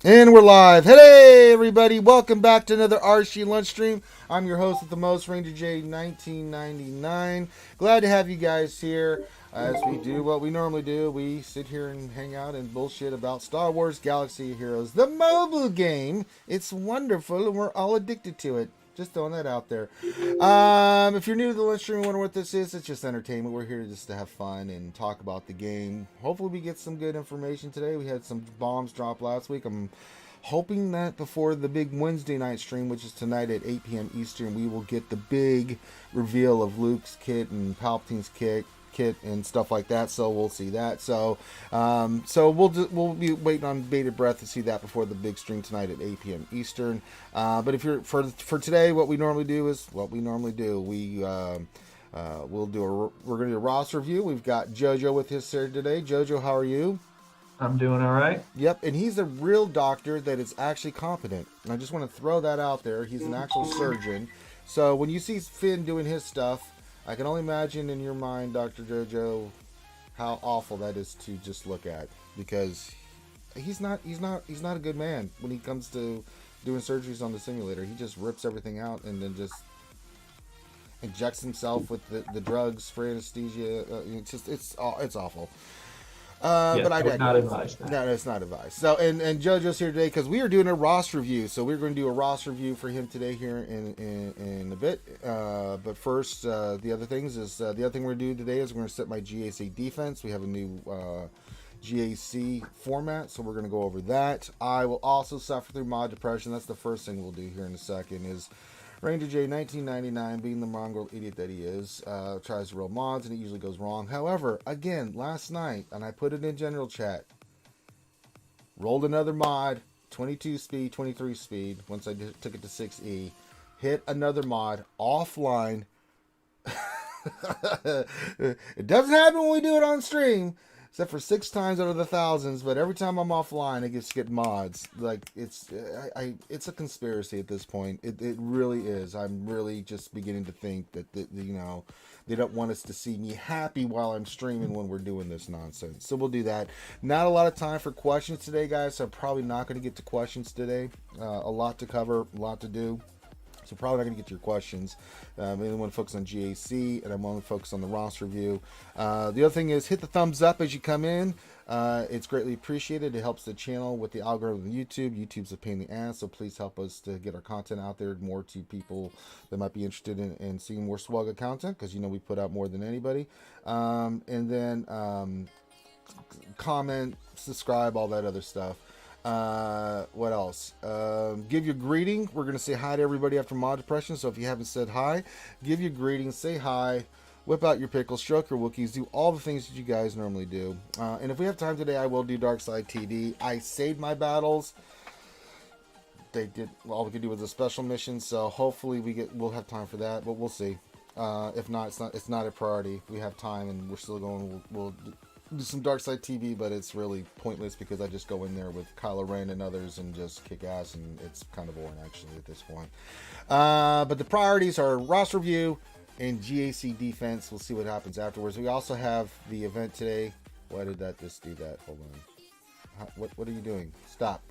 And we're live. Hey, everybody. Welcome back to another RSG lunch stream. I'm your host with the most, Ranger J 1999. Glad to have you guys here. As we do what we normally do, we sit here and hang out and bullshit about Star Wars Galaxy of Heroes, the mobile game. It's wonderful and we're all addicted to it. Just throwing that out there. If you're new to the lunch stream and wonder what this is, it's just entertainment. We're here just to have fun and talk about the game. Hopefully we get some good information today. We had some bombs drop last week. I'm hoping that before the big Wednesday night stream, which is tonight at 8 p.m. Eastern, we will get the big reveal of Luke's kit and Palpatine's kit and stuff like that. So we'll see that. So we'll be waiting on bated breath to see that before the big stream tonight at 8 p.m. Eastern. But if you're for today, what we normally do is what we normally do. We're gonna do a roster review. We've got JoJo with his here today. JoJo, how are you? I'm doing all right. Yep, and he's a real doctor that is actually competent. And I just want to throw that out there. He's an actual surgeon. So when you see Finn doing his stuff, I can only imagine in your mind, Dr. JoJo, how awful that is to just look at, because he's not a good man when he comes to doing surgeries on the simulator. He just rips everything out and then just injects himself with the drugs for anesthesia. It's awful. Yes, but I would not advise that. No, it's not advice. So, and JoJo's here today because we are doing a roster review. So we're going to do a roster review for him today here in a bit. But first, the other thing we're going to do today is we're going to set my GAC defense. We have a new GAC format, so we're going to go over that. I will also suffer through mod depression. That's the first thing we'll do here in a second is Ranger J 1999, being the mongrel idiot that he is, tries to roll mods and it usually goes wrong. However, again, last night, and I put it in general chat, rolled another mod, 22 speed, 23 speed, once I took it to 6E, hit another mod offline. It doesn't happen when we do it on stream, except for 6 times out of the thousands, but every time I'm offline it gets to get mods. Like it's a conspiracy at this point. It really is. I'm really just beginning to think that they don't want us to see me happy while I'm streaming when we're doing this nonsense. So we'll do that. Not a lot of time for questions today, guys, so I'm probably not going to get to questions today. A lot to cover, a lot to do. So probably not going to get to your questions. I really want to focus on GAC, and I want to focus on the roster review. The other thing is hit the thumbs up as you come in. It's greatly appreciated. It helps the channel with the algorithm of YouTube. YouTube's a pain in the ass, so please help us to get our content out there more to people that might be interested in seeing more SWGOH content, because we put out more than anybody. And then comment, subscribe, all that other stuff. What else? Give your greeting. We're gonna say hi to everybody after mod depression, so if you haven't said hi, give your greeting, say hi, whip out your pickles, stroke your Wookiees, do all the things that you guys normally do. And if we have time today, I will do Dark Side TD. I saved my battles. They did all we could do was a special mission, so hopefully we'll have time for that, but we'll see. If not, it's not a priority. We have time and we're still going. We'll do some Dark Side TV, but it's really pointless because I just go in there with Kylo Ren and others and just kick ass, and it's kind of boring actually at this point. But the priorities are roster review and GAC defense. We'll see what happens afterwards. We also have the event today. Why did that just do that? Hold on. What are you doing? Stop.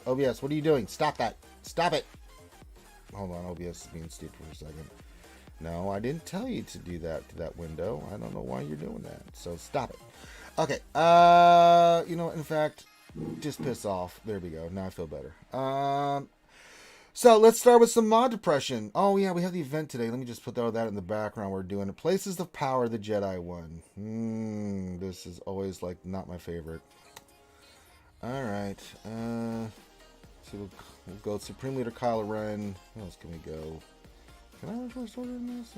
OBS, what are you doing? Stop that. Stop it. Hold on, OBS is being stupid for a second. No, I didn't tell you to do that to that window. I don't know why you're doing that. So stop it. Okay, in fact, just piss off. There we go. Now I feel better. So let's start with some mod depression. Oh yeah, we have the event today. Let me just put that in the background. We're doing it. Places of Power, the Jedi one. This is always like not my favorite. All right. So we'll go Supreme Leader Kylo Ren. Where else can we go? Can I run first order in this?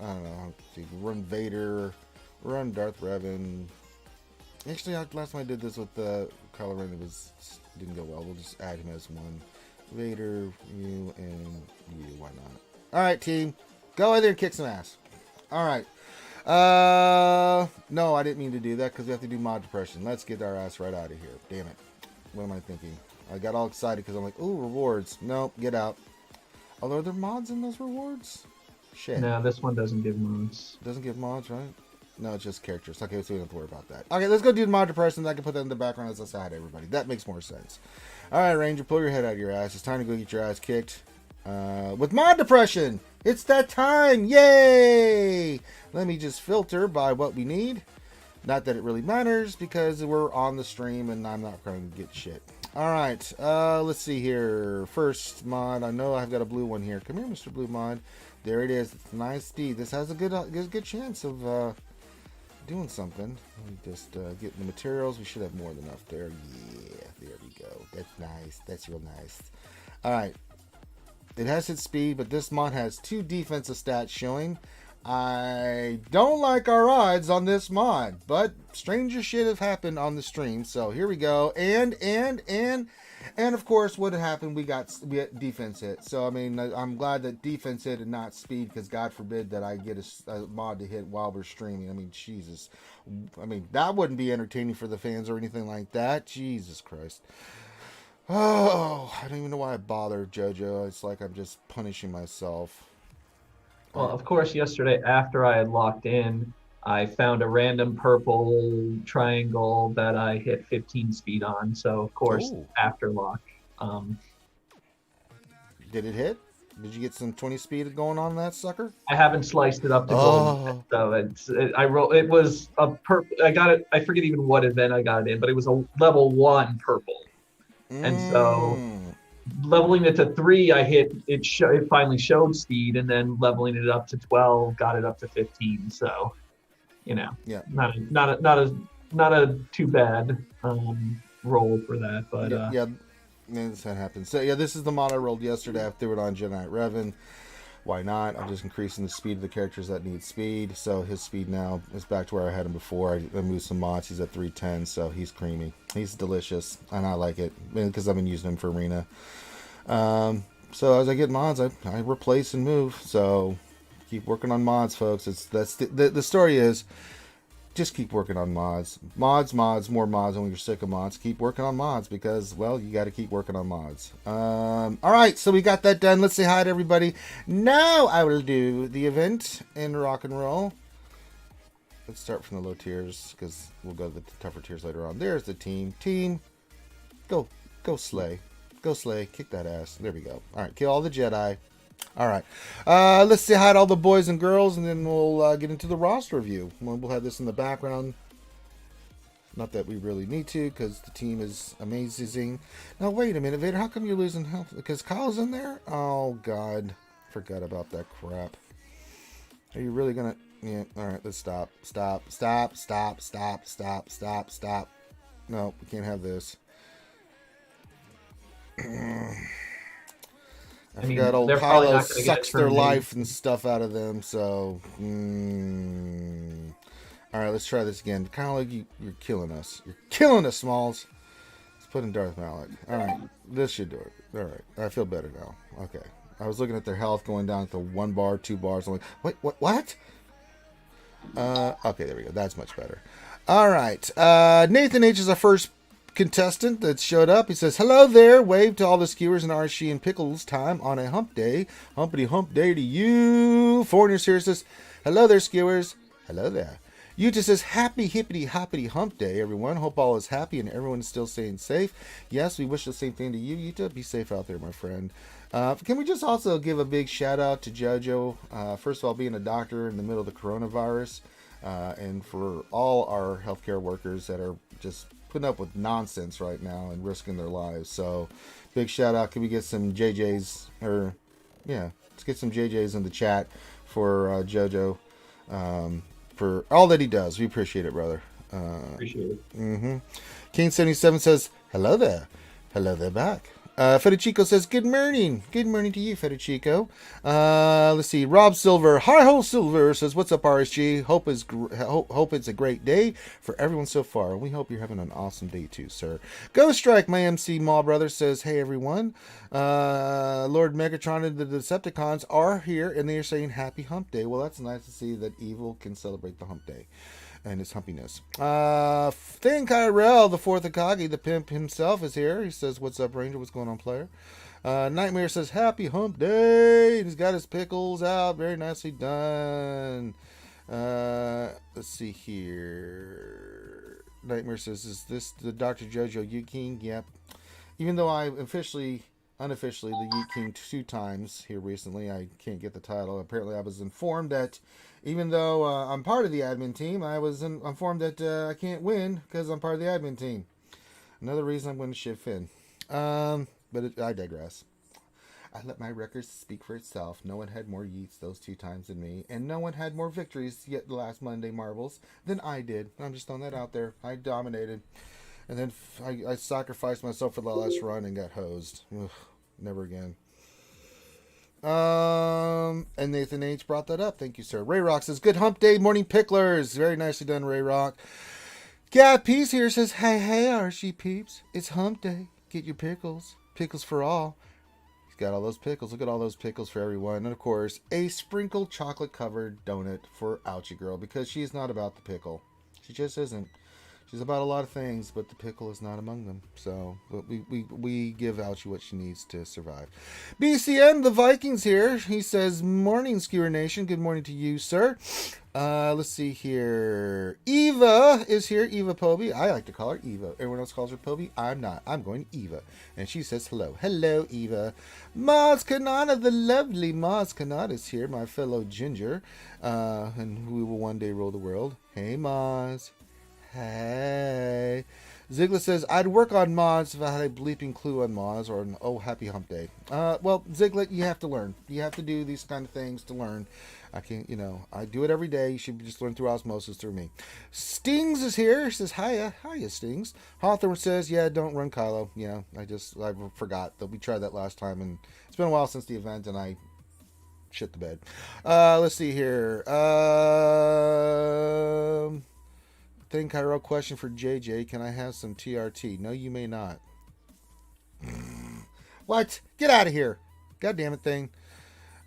I don't know. Let's see. Run Vader. Run Darth Revan. Actually, last time I did this with Kylo Ren, didn't go well. We'll just add him as one. Vader, you, and you. Why not? All right, team. Go in there and kick some ass. All right. No, I didn't mean to do that because we have to do mod depression. Let's get our ass right out of here. Damn it. What am I thinking? I got all excited because I'm like, ooh, rewards. Nope, get out. Although, are there mods in those rewards? Shit. No, this one doesn't give mods. Doesn't give mods, right? No, it's just characters. Okay, so we don't have to worry about that. Okay, let's go do mod depression. I can put that in the background as I say hi to everybody. That makes more sense. All right, Ranger, pull your head out of your ass. It's time to go get your ass kicked. With mod depression. It's that time. Yay! Let me just filter by what we need. Not that it really matters because we're on the stream and I'm not going to get shit. All right, let's see here. First mod, I know I've got a blue one here. Come here, Mr. Blue Mod. There it is. It's nice speed. This has a good chance of doing something. Let me just get the materials. We should have more than enough there. Yeah, there we go. That's nice. That's real nice. All right. It has its speed, but this mod has 2 defensive stats showing. I don't like our odds on this mod, but stranger shit have happened on the stream. So here we go. And of course, what happened? We got defense hit. So I mean, I'm glad that defense hit and not speed, because God forbid that I get a mod to hit while we're streaming. I mean, Jesus. I mean, that wouldn't be entertaining for the fans or anything like that. Jesus Christ. Oh, I don't even know why I bother, JoJo. It's like I'm just punishing myself. Well, of course, yesterday after I had locked in, I found a random purple triangle that I hit 15 speed on. So, of course, after lock. Did it hit? Did you get some 20 speed going on that sucker? I haven't sliced it up to gold yet, so it was a purple. I got it. I forget even what event I got it in, but it was a level 1 purple. And so leveling it to 3, I hit it. It finally showed speed, and then leveling it up to 12 got it up to 15. So, you know, yeah, not a too bad roll for that. But yeah, that happens. So yeah, this is the mod I rolled yesterday. I threw it on Jedi Revan. Why not? I'm just increasing the speed of the characters that need speed. So his speed now is back to where I had him before. I moved some mods. He's at 310, so he's creamy. He's delicious, and I like it because I've been using him for arena. So as I get mods, I replace and move. So keep working on mods, folks. That's the story is just keep working on mods. Mods, more mods. And when you're sick of mods, keep working on mods because, well, you got to keep working on mods. All right, so we got that done. Let's say hi to everybody. Now I will do the event in rock and roll. Let's start from the low tiers because we'll go to the tougher tiers later on. There's the team. Team, go slay. Go slay. Kick that ass. There we go. All right, kill all the Jedi. All right, let's say hi to all the boys and girls, and then we'll get into the roster review. We'll have this in the background. Not that we really need to, because the team is amazing. Now, wait a minute, Vader. How come you're losing health? Because Kyle's in there? Oh, God. Forgot about that crap. Are you really going to... Yeah, all right, let's stop. Stop. No, we can't have this. I forgot old Kylo sucks their life and stuff out of them, so... Alright, let's try this again. Kylo, you're killing us. You're killing us, Smalls. Let's put in Darth Malak. Alright, this should do it. Alright, I feel better now. Okay. I was looking at their health going down to 1 bar, 2 bars. I'm like, wait, what? Okay, there we go. That's much better. Alright, Nathan H. is our first contestant that showed up. He says, hello there, wave to all the skewers in RSG and Pickles Time on a hump day. Humpity hump day to you. Foreigners here says, hello there, skewers. Hello there. Yuta says, happy hippity hoppity hump day, everyone. Hope all is happy and everyone is still staying safe. Yes, we wish the same thing to you, Yuta. Be safe out there, my friend. Can we just also give a big shout out to JoJo? First of all, being a doctor in the middle of the coronavirus, and for all our healthcare workers that are just putting up with nonsense right now and risking their lives. So big shout out. Can we get some JJs, or yeah, let's get some JJs in the chat for JoJo, for all that he does. We appreciate it, brother. Appreciate it. King77 says, hello there back. Federico says, good morning to you, Federico. Let's see, Rob Silver, hi ho Silver says, what's up, RSG? Hope it's a great day for everyone so far. We hope you're having an awesome day too, sir. Ghost Strike, my MC Maw brother says, hey everyone. Lord Megatron and the Decepticons are here and they are saying happy hump day. Well, that's nice to see that evil can celebrate the hump day and his humpiness. Than Kyrell, the fourth Akagi, the pimp himself, is here. He says, what's up, Ranger? What's going on, player? Nightmare says, happy hump day. He's got his pickles out. Very nicely done. Let's see here. Nightmare says, is this the Dr. JoJo King? Yep. even though I unofficially, the Yeet King 2 times here recently, I can't get the title. Apparently, I was informed that even though I'm part of the admin team, I was informed that I can't win because I'm part of the admin team. Another reason I'm going to shit Finn. I digress. I let my record speak for itself. No one had more yeets those 2 times than me, and no one had more victories yet the last Monday Marbles than I did. I'm just throwing that out there. I dominated. And then I sacrificed myself for the last run and got hosed. Ugh, never again. And Nathan H brought that up. Thank you, sir. Ray Rock says, good hump day, morning picklers. Very nicely done, Ray Rock. Gab Peace here says, hey, RSG peeps. It's hump day. Get your pickles. Pickles for all. He's got all those pickles. Look at all those pickles for everyone. And, of course, a sprinkled chocolate-covered donut for Ouchie Girl because she's not about the pickle. She just isn't. She's about a lot of things, but the pickle is not among them. So we give Ouchie what she needs to survive. BCN, the Vikings here. He says, morning, Skewer Nation. Good morning to you, sir. Let's see here. Eva is here. Eva Poby. I like to call her Eva. Everyone else calls her Poby. I'm not. I'm going Eva. And she says hello. Hello, Eva. Maz Kanata, the lovely Maz Kanata is here, my fellow ginger. And we will one day rule the world. Hey, Maz. Hey. Ziggler says, I'd work on mods if I had a bleeping clue on mods or an oh happy hump day. Well, Ziggler, you have to learn. You have to do these kind of things to learn. I can't, I do it every day. You should just learn through osmosis through me. Stings is here. He says, hiya, Stings. Hawthorne says, yeah, don't run Kylo. Yeah, I forgot that we tried that last time, and it's been a while since the event, and I shit the bed. Let's see here. Thing Cairo question for JJ. Can I have some TRT? No, you may not. What? Get out of here. God damn it, thing.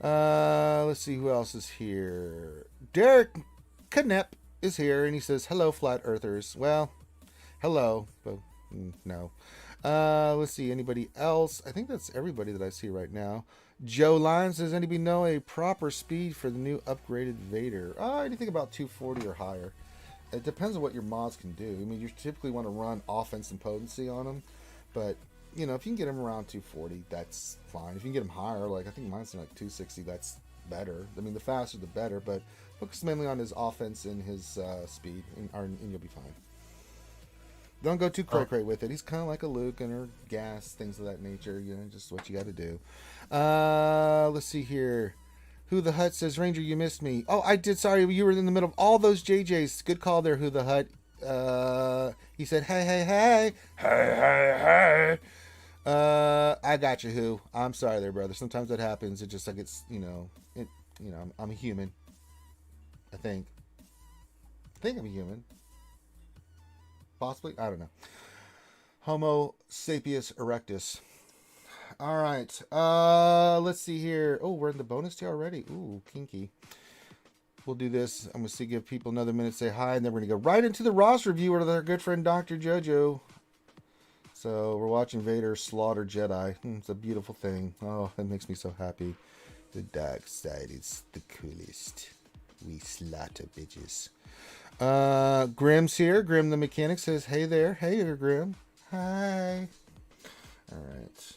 Let's see who else is here. Derek Knep is here, and he says, hello, flat earthers. Well, hello, but no. Let's see, anybody else? I think that's everybody that I see right now. Joe Lyons, does anybody know a proper speed for the new upgraded Vader? Anything about 240 or higher. It depends on what your mods can do. I mean, you typically want to run offense and potency on them, but if you can get them around 240, that's fine. If you can get them higher, like I think mine's like 260, that's better. I mean, the faster the better, but focus mainly on his offense and his speed, and you'll be fine. Don't go too cray-cray with it. He's kind of like a Luke and her gas, things of that nature. Just what you got to do. Let's see here. Who the Hut says, Ranger, you missed me. Oh, I did. Sorry, you were in the middle of all those JJs. Good call there, Who the Hut. He said, hey. I got you, Who. I'm sorry there, brother. Sometimes that happens. It just like it's, I'm a human. I think I'm a human. Possibly. I don't know. Homo sapiens erectus. All right. Let's see here. Oh, we're in the bonus tier already. Ooh, kinky. We'll do this. I'm going to give people another minute to say hi, and then we're going to go right into the roster review with our good friend Dr. JoJo. So we're watching Vader slaughter Jedi. It's a beautiful thing. Oh, that makes me so happy. The dark side is the coolest. We slaughter bitches. Grim's here. Grim the mechanic says, hey there. Hey there, Grim. Hi. All right.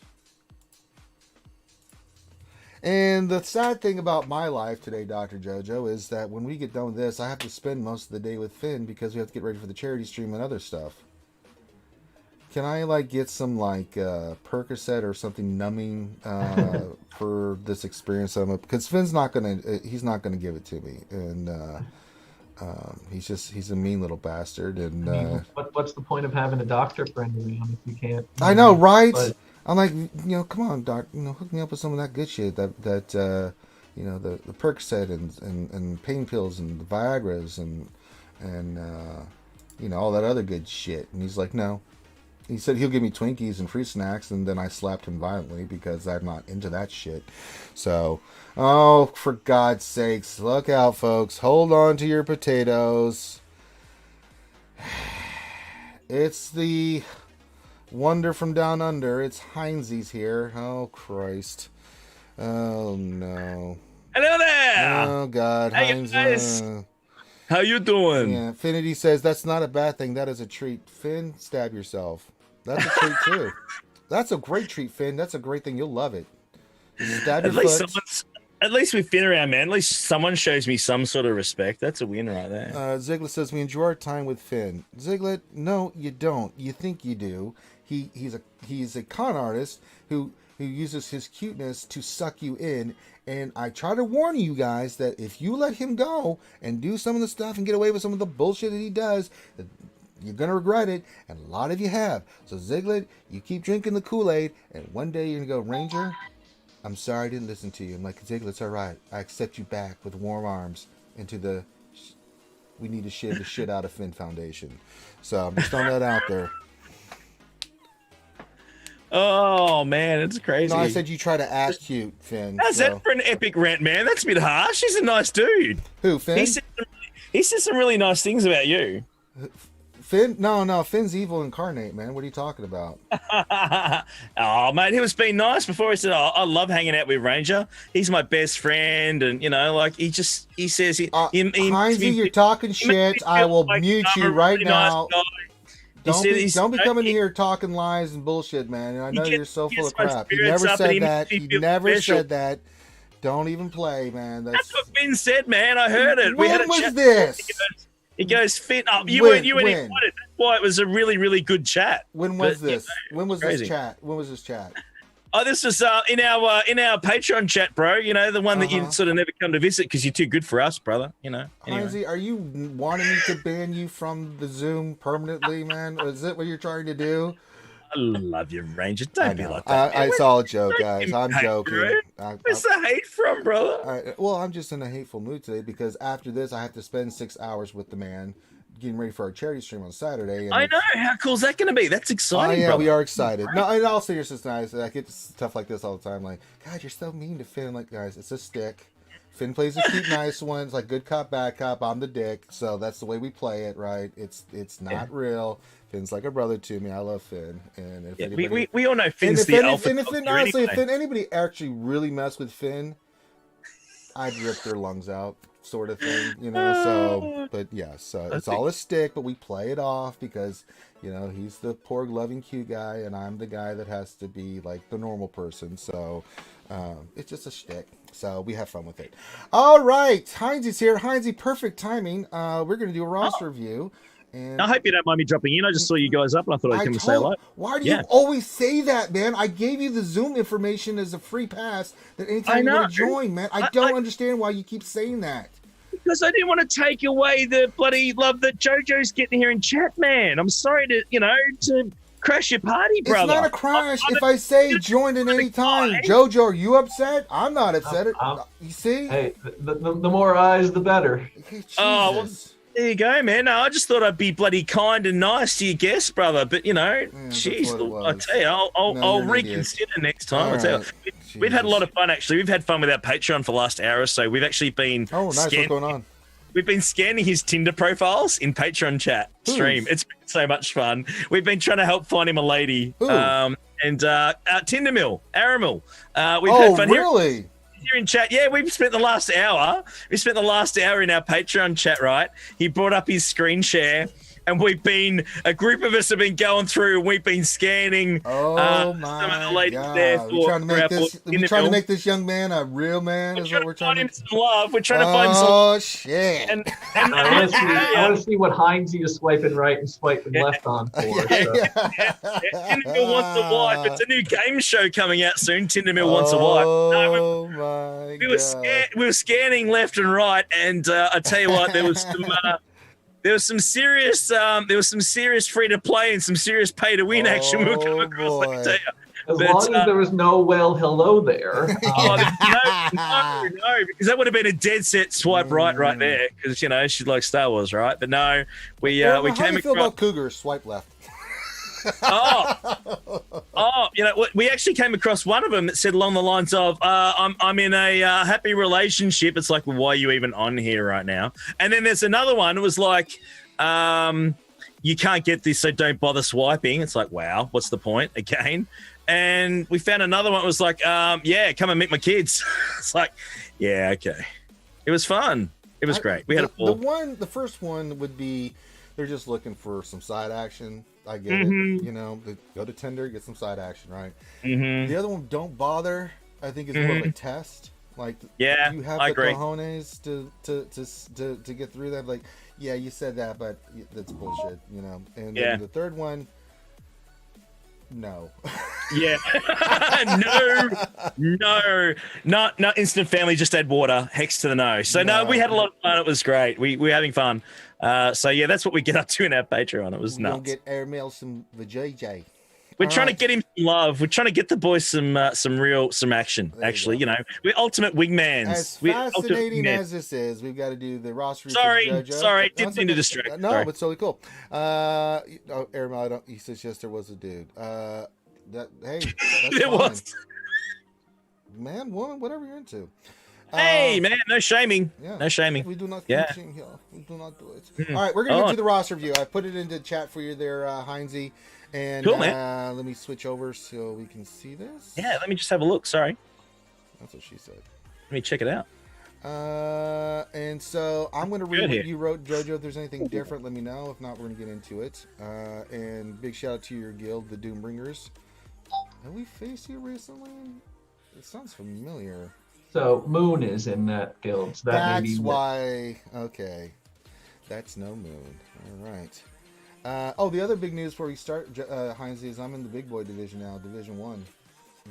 And the sad thing about my life today, Dr. JoJo, is that when we get done with this, I have to spend most of the day with Finn because we have to get ready for the charity stream and other stuff. Can I get some Percocet or something numbing for this experience? Because Finn's he's not gonna give it to me, and he's a mean little bastard. And what's the point of having a doctor friend around if you can't? I know, right? But, I'm like, come on, doc, hook me up with some of that good shit, the Percocet and pain pills and the Viagra's and all that other good shit. And he's like, no. He said he'll give me Twinkies and free snacks, and then I slapped him violently because I'm not into that shit. So, for God's sakes, look out, folks. Hold on to your potatoes. It's the wonder from down under. It's Heinzie's here. Oh, Christ. Oh, no. Hello there. Oh, God. Hey, Heinz. guys. How you doing? Yeah, Finity says that's not a bad thing. That is a treat. Finn, stab yourself. That's a treat, too. That's a great treat, Finn. That's a great thing. You'll love it. You stab At your least foot. at least with Finn around, man. At least someone shows me some sort of respect. That's a win right there. Ziglet says we enjoy our time with Finn. Ziglet, no, you don't. You think you do. He's a con artist who uses his cuteness to suck you in. And I try to warn you guys that if you let him go and do some of the stuff and get away with some of the bullshit that he does, you're going to regret it. And a lot of you have. So Ziglet, you keep drinking the Kool-Aid, and one day you're going to go, Ranger, I'm sorry I didn't listen to you. I'm like, Ziglet, it's all right. I accept you back with warm arms into the we need to share the shit out of Finn Foundation. So I'm just throwing that out there. Oh man, it's crazy. No, I said you try to act cute, Finn. How's that for an epic rant, man? That's a bit harsh. He's a nice dude. Who, Finn? He said some really nice things about you. Finn? No. Finn's evil incarnate, man. What are you talking about? Oh, mate, he was being nice before. He said, "Oh, I love hanging out with Ranger. He's my best friend," and like he says Heinzie, you're talking shit. I will mute you right now. Don't be coming in here talking lies and bullshit, man. And I know you're so full of crap. You never said that. You never said that. Don't even play, man. That's what Finn said, man. I heard it. When was this? He goes, Finn, you weren't invited. That's why it was a really, really good chat. When was this? When was this chat? When was this chat? Oh, this was in our Patreon chat, bro. You know, the one that you sort of never come to visit because you're too good for us, brother. You know. Anyway. Heinzie, are you wanting me to ban you from the Zoom permanently, man? Is that what you're trying to do? I love you, Ranger. Don't be like that. It's all a joke, guys. I'm joking. Where's the hate from, brother? Well, I'm just in a hateful mood today because after this, I have to spend 6 hours with the man getting ready for our charity stream on Saturday. And I know. How cool is that going to be? That's exciting, brother. We are excited. No, in all seriousness, guys, I get stuff like this all the time. Like, God, you're so mean to Finn. I'm like, guys, it's a stick. Finn plays the cute, nice ones, like good cop, bad cop. I'm the dick, so that's the way we play it, right? It's not real. Finn's like a brother to me. I love Finn, and if anybody, we all know Finn's the alpha. Honestly, if anybody actually really messed with Finn, I'd rip their lungs out, sort of thing, you know. So, but yes, it's all a stick, but we play it off because he's the poor, loving, cute guy, and I'm the guy that has to be like the normal person. So, it's just a shtick. So we have fun with it. All right, Heinzie's here. Heinzie, perfect timing. We're gonna do a roster review. And I hope you don't mind me dropping in. I just saw you guys up and I thought I'd come and say hello. Why do you always say that, man? I gave you the Zoom information as a free pass that anytime you're going to join, man. I don't understand why you keep saying that. Because I didn't want to take away the bloody love that JoJo's getting here in chat, man. I'm sorry to crash your party, brother. It's not a crash if I say join at any time. JoJo, are you upset? I'm not upset. You see? Hey, the more eyes, the better. Jesus. Oh, well, there you go, man. No, I just thought I'd be bloody kind and nice to your guests, brother. But jeez, I tell you, I'll reconsider next time. Right. I tell you, we've had a lot of fun actually. We've had fun with our Patreon for the last hour or so. We've actually been what's going on? We've been scanning his Tinder profiles in Patreon chat stream. It's been so much fun. We've been trying to help find him a lady. And Tinder Mill, Aramil. We've had fun really? Here in chat, we've spent the last hour. We spent the last hour in our Patreon chat, right? He brought up his screen share, and a group of us have been going through, and we've been scanning some of the ladies there. We're trying to make this young man a real man. Is what we're trying to find him some love. We're trying to find some. Oh shit! And I want to see what Heinzie is swiping right and swiping left on for. Tinder Mill wants a wife. It's a new game show coming out soon. Tinder Mill wants a wife. Oh my God! We were scanning left and right, and I tell you what, there was some. There was some serious free to play and some serious pay to win action we'll come across. Let me tell you. As long as there was no hello there. No, because that would have been a dead set swipe right there. Because she likes Star Wars, right? But no, we came across. How do you feel about Cougars? Swipe left. We actually came across one of them that said along the lines of, I'm in a happy relationship. It's like, well, why are you even on here right now? And then there's another one. It was like, you can't get this, so don't bother swiping. It's like, wow, what's the point again? And we found another one. It was like, come and meet my kids. It's like, yeah, okay. It was fun. It was great. We had a ball. The first one would be they're just looking for some side action. I get it. You know, they go to Tinder, get some side action, right? The other one, don't bother. I think is more of a test. Like, yeah, you have I the agree. cojones to get through that. Like, yeah, you said that, but that's bullshit, you know. And then the third one, no. Yeah. no, not instant family, just add water. Hex to the no. So no, we had a lot of fun. It was great. We were having fun. So yeah, that's what we get up to in our Patreon. It was nuts. We'll get airmail some vajayjay. We're trying to get him some love. We're trying to get the boys some action. Actually, you know, we're ultimate wingmans. As fascinating as this is, we've got to do the roster. Sorry, didn't mean to distract. No, sorry. but it's totally cool. Airmail, he suggests there was a dude. Hey, that's There fine. was. Man, woman, whatever you're into. Hey, man, no shaming. Yeah. No shaming. We do not Yeah. shame here. We do not do it. All right, we're going to get to the roster view. I put it into chat for you there, Heinzie. And cool, man. Let me switch over so we can see this. Yeah, let me just have a look. Sorry. That's what she said. Let me check it out. And so I'm going to read what here. you wrote, Jojo. If there's anything different, let me know. If not, we're going to get into it. And big shout out to your guild, the Doombringers. Have we faced you recently? It sounds familiar. So Moon is in that guild. So that may That's be why. Okay. That's no Moon. All right. The other big news before we start, Heinz, is I'm in the big boy division now, Division 1.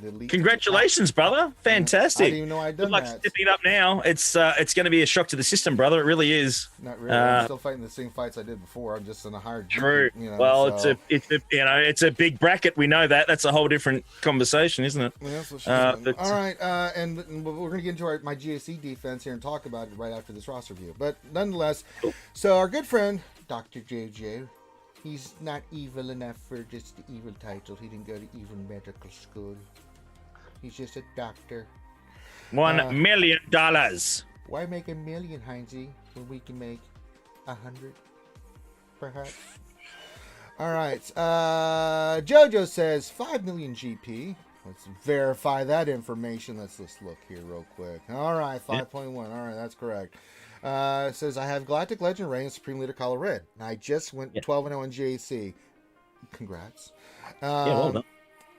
The elite. Congratulations, brother. Fantastic. I didn't even know I'd done Good luck that. stepping up now. It's going to be a shock to the system, brother. It really is. Not really. I'm still fighting the same fights I did before. I'm just in a higher. True. You know, well, so. it's a big bracket. We know that. That's a whole different conversation, isn't it? Yeah, that's what she said. But, all right, and we're going to get into my GAC defense here and talk about it right after this roster view. But nonetheless, so our good friend Dr. JJ, he's not evil enough for just the evil title. He didn't go to evil medical school. He's just a doctor. $1 million. Why make $1 million, Heinzie, when we can make 100, perhaps? All right. Jojo says 5 million GP. Let's verify that information. Let's look here real quick. All right, 5.1. All right, that's correct. It says I have Galactic Legend Reign, Supreme Leader Color Red. And I just went 12-0 in GAC. Congrats. Well done.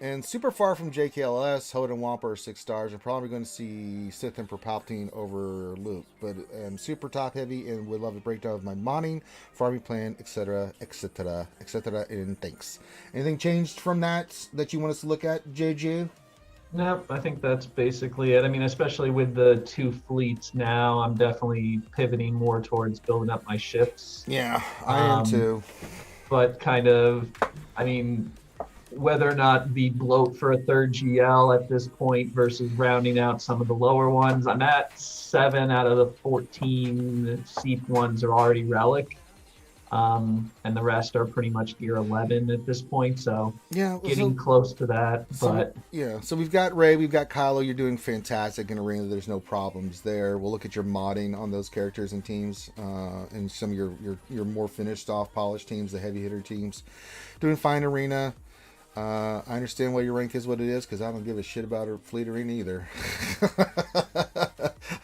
And super far from JKLS, Hoden and Wampa are 6 stars. You're probably going to see Sith Emperor Palpatine over Luke. But I'm super top heavy and would love a breakdown of my modding, farming plan, etc., etc., etc. And thanks. Anything changed from that you want us to look at, JJ? Nope, I think that's basically it. I mean, especially with the 2 fleets now, I'm definitely pivoting more towards building up my ships. Yeah, I am too. But kind of, I mean, whether or not the bloat for a 3rd GL at this point versus rounding out some of the lower ones, I'm at 7 out of the 14 seat ones are already relic. And the rest are pretty much gear 11 at this point, so getting close to that. So we've got Ray, we've got Kylo. You're doing fantastic in Arena. There's no problems there. We'll look at your modding on those characters and teams, and some of your more finished, off polished teams, the heavy hitter teams, doing fine Arena. I understand why your rank is what it is, because I don't give a shit about Fleet Arena either.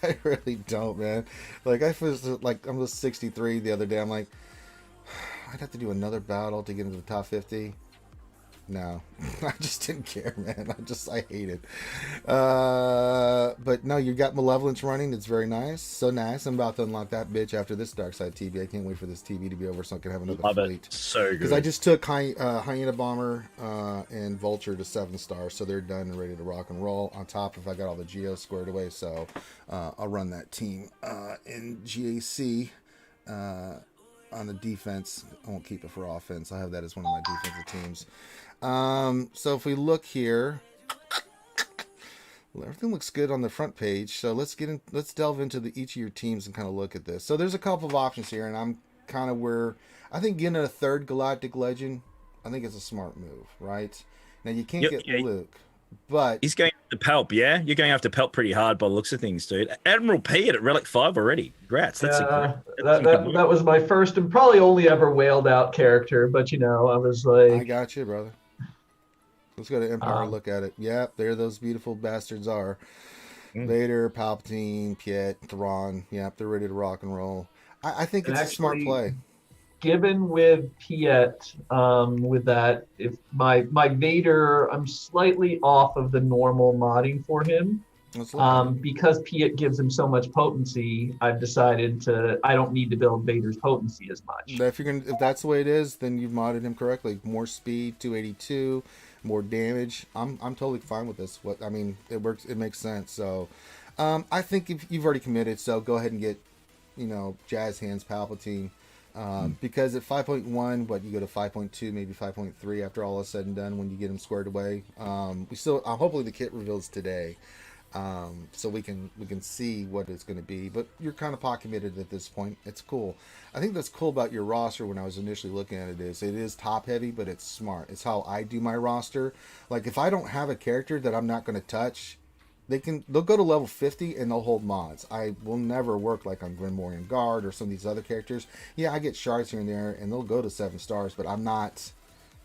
I really don't, man. Like I was like I'm 63 the other day. I'm like, I'd have to do another battle to get into the top 50. No, I just didn't care, man. I hate it. But no, you got Malevolence running. It's very nice. So nice. I'm about to unlock that bitch after this Dark Side TV. I can't wait for this TV to be over so I can have another fleet. So good. Because I just took Hyena Bomber and Vulture to 7 stars. So they're done and ready to rock and roll. On top of I got all the Geos squared away. So I'll run that team in GAC. On the defense. I won't keep it for offense. I have that as one of my defensive teams. So if we look here, well, everything looks good on the front page. So let's delve into each of your teams and kind of look at this. So there's a couple of options here, and I'm kind of where I think getting a 3rd Galactic Legend, I think it's a smart move, right? Now you can't get Luke, but he's going to Pelp, yeah? You're going to have to Pelp pretty hard by the looks of things, dude. Admiral P at Relic 5 already. Congrats. That was my first and probably only ever wailed out character, but I was like, I got you, brother. Let's go to Empire and look at it. Yep, there those beautiful bastards are. Vader, Palpatine, Piet, Thrawn. Yep, they're ready to rock and roll. I think it's a smart play. given with Piet, with that, if my Vader, I'm slightly off of the normal modding for him. Because Piet gives him so much potency, I've decided I don't need to build Vader's potency as much. If that's the way it is, then you've modded him correctly. More speed, 282, more damage. I'm totally fine with this. It works. It makes sense. So, I think if you've already committed, so go ahead and get, Jazz Hands Palpatine. Because at 5.1, you go to 5.2, maybe 5.3 after all is said and done when you get them squared away. Hopefully the kit reveals today, so we can see what it's going to be. But you're kind of pot committed at this point. It's cool. I think that's cool about your roster. When I was initially looking at it is top heavy, but it's smart. It's how I do my roster. Like if I don't have a character that I'm not going to touch, they'll go to level 50 and they'll hold mods. I will never work like on Grimorian Guard or some of these other characters. Yeah, I get shards here and there and they'll go to 7 stars, but I'm not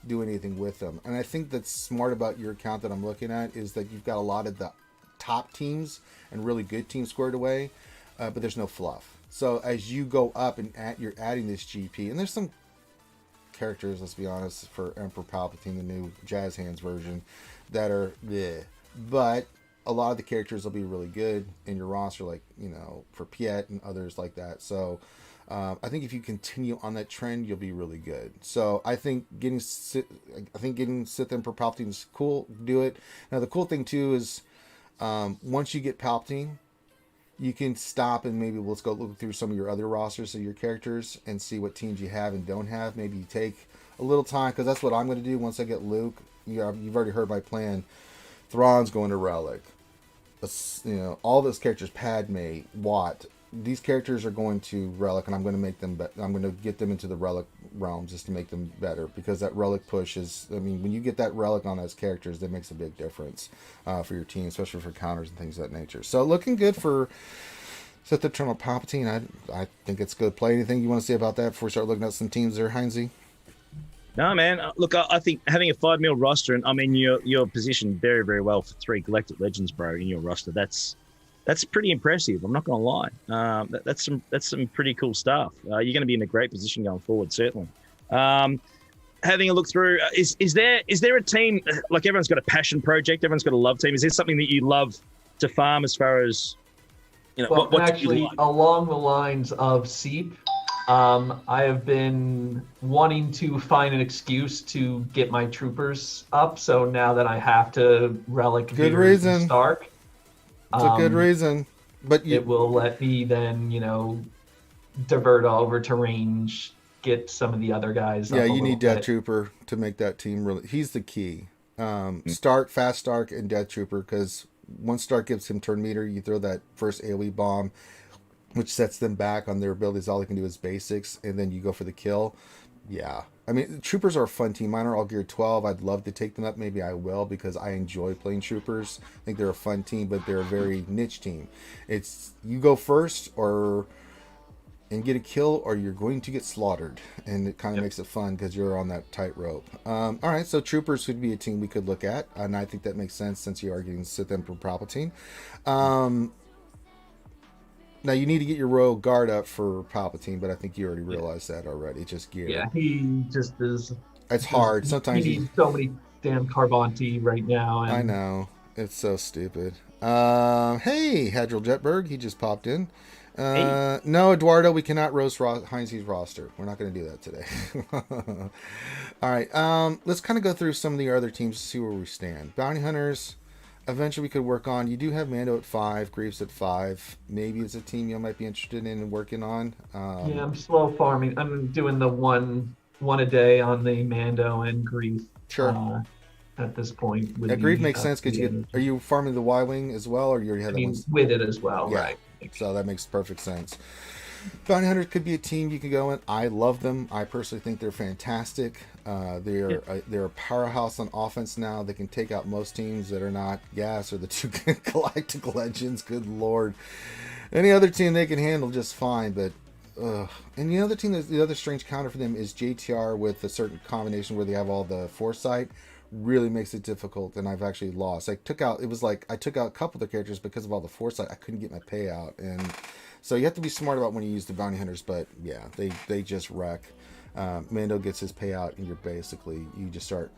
doing anything with them. And I think that's smart about your account that I'm looking at is that you've got a lot of the top teams and really good teams squared away, but there's no fluff. So as you go up and you're adding this GP, and there's some characters, let's be honest, for Emperor Palpatine, the new Jazz Hands version, that are bleh. But a lot of the characters will be really good in your roster, like, for Piet and others like that. So I think if you continue on that trend, you'll be really good. So I think getting Sith Emperor Palpatine is cool. Do it. Now, the cool thing, too, is once you get Palpatine, you can stop and maybe let's go look through some of your other rosters of your characters and see what teams you have and don't have. Maybe you take a little time, because that's what I'm going to do once I get Luke. You've already heard my plan. Thrawn's going to Relic. All those characters, Padme, Watt, these characters are going to Relic, and I'm going to make them. I'm going to get them into the Relic realms just to make them better, because that Relic push is. When you get that Relic on those characters, that makes a big difference for your team, especially for counters and things of that nature. So looking good for Sith Eternal Palpatine. I think it's good play. Anything you want to say about that before we start looking at some teams there, Heinze? No, man. Look, I think having a 5 mil roster, and you're positioned very, very well for 3 Galactic Legends, bro, in your roster. That's pretty impressive. I'm not going to lie. That's some pretty cool stuff. You're going to be in a great position going forward, certainly. Having a look through, is there a team, like everyone's got a passion project, everyone's got a love team? Is there something that you love to farm as far as, what actually, like? Along the lines of Seep, I have been wanting to find an excuse to get my troopers up. So now that I have to Relic good reason. Stark, it's a good reason. But it will let me then, divert over to range, get some of the other guys. Yeah, you need Death Trooper to make that team really. He's the key. Stark, Fast Stark, and Death Trooper, because once Stark gives him turn meter, you throw that first AoE bomb, which sets them back on their abilities. All they can do is basics, and then you go for the kill. Yeah. Troopers are a fun team. Mine are all geared 12. I'd love to take them up. Maybe I will, because I enjoy playing Troopers. I think they're a fun team, but they're a very niche team. It's you go first and get a kill, or you're going to get slaughtered. And it kind of makes it fun because you're on that tightrope. All right, so Troopers would be a team we could look at, and I think that makes sense since you are getting Sith Emperor Palpatine. Now, you need to get your Royal Guard up for Palpatine, but I think you already realized that already. Just gear. Yeah, he just is. It's hard. Sometimes he needs so many damn Carbanti right now. And... I know. It's so stupid. Hey, Hadril Jetberg. He just popped in. Hey. No, Eduardo, we cannot roast Heinze's roster. We're not going to do that today. All right. Let's kind of go through some of the other teams to see where we stand. Bounty Hunters. Eventually we could work on. You do have Mando at 5, Griefs at 5. Maybe it's a team you might be interested in and working on. Yeah, I'm slow farming. I'm doing the one a day on the Mando and Grief. Sure. At this point, Grief makes sense because are you farming the Y-wing as well, or you already have that one? With it as well, yeah. Right? So that makes perfect sense. Bounty Hunters could be a team you can go in. I love them. I personally think they're fantastic. They're a powerhouse on offense now. They can take out most teams that are not Gas or the 2 Galactic Legends. Good Lord. Any other team they can handle just fine, but and the other team, the other strange counter for them is JTR with a certain combination where they have all the foresight. Really makes it difficult, and I've actually lost. I took out a couple of the characters because of all the foresight. I couldn't get my payout, and so you have to be smart about when you use the bounty hunters. But yeah, they just wreck. Mando gets his payout, and you just start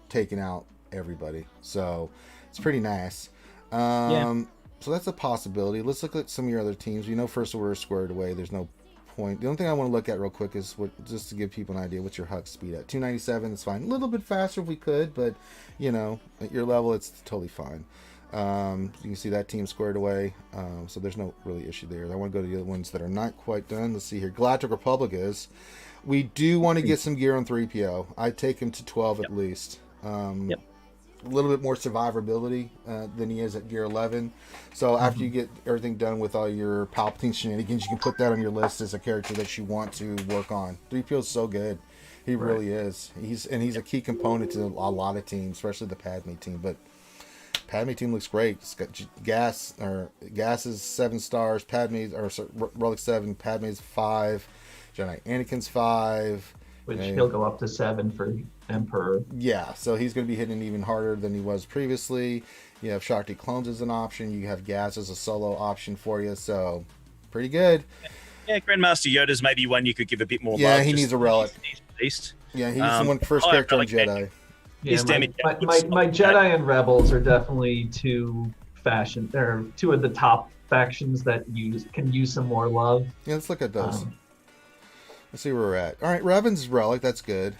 taking out everybody. So it's pretty nice. So that's a possibility. Let's look at some of your other teams. We know First Order is squared away. There's no point. The only thing I want to look at real quick is just to give people an idea what's your HUC speed at. 297 is fine. A little bit faster if we could, but at your level it's totally fine. You can see that team squared away, so there's no really issue there. I want to go to the other ones that are not quite done. Let's see here. Galactic Republic is. We do want to get some gear on 3PO. I'd take him to 12 at least. A little bit more survivability than he is at gear 11. So after you get everything done with all your Palpatine shenanigans, you can put that on your list as a character that you want to work on. 3PO is so good. He really is. He's a key component to a lot of teams, especially the Padme team. But Padme team looks great. It's got Gas is 7 stars. Relic 7. Padme's 5. Jedi Anakin's 5. Which he'll go up to 7 for Emperor. Yeah, so he's going to be hitting even harder than he was previously. You have Shakti Clones as an option. You have Gas as a solo option for you. So pretty good. Yeah, Grandmaster Yoda's maybe one you could give a bit more love. Yeah, he needs a relic. Yeah, he's the first character on Jedi. Yeah, my Jedi and Rebels are definitely two of the top factions that can use some more love. Yeah, let's look at those. Let's see where we're at. All right, Revan's relic, that's good.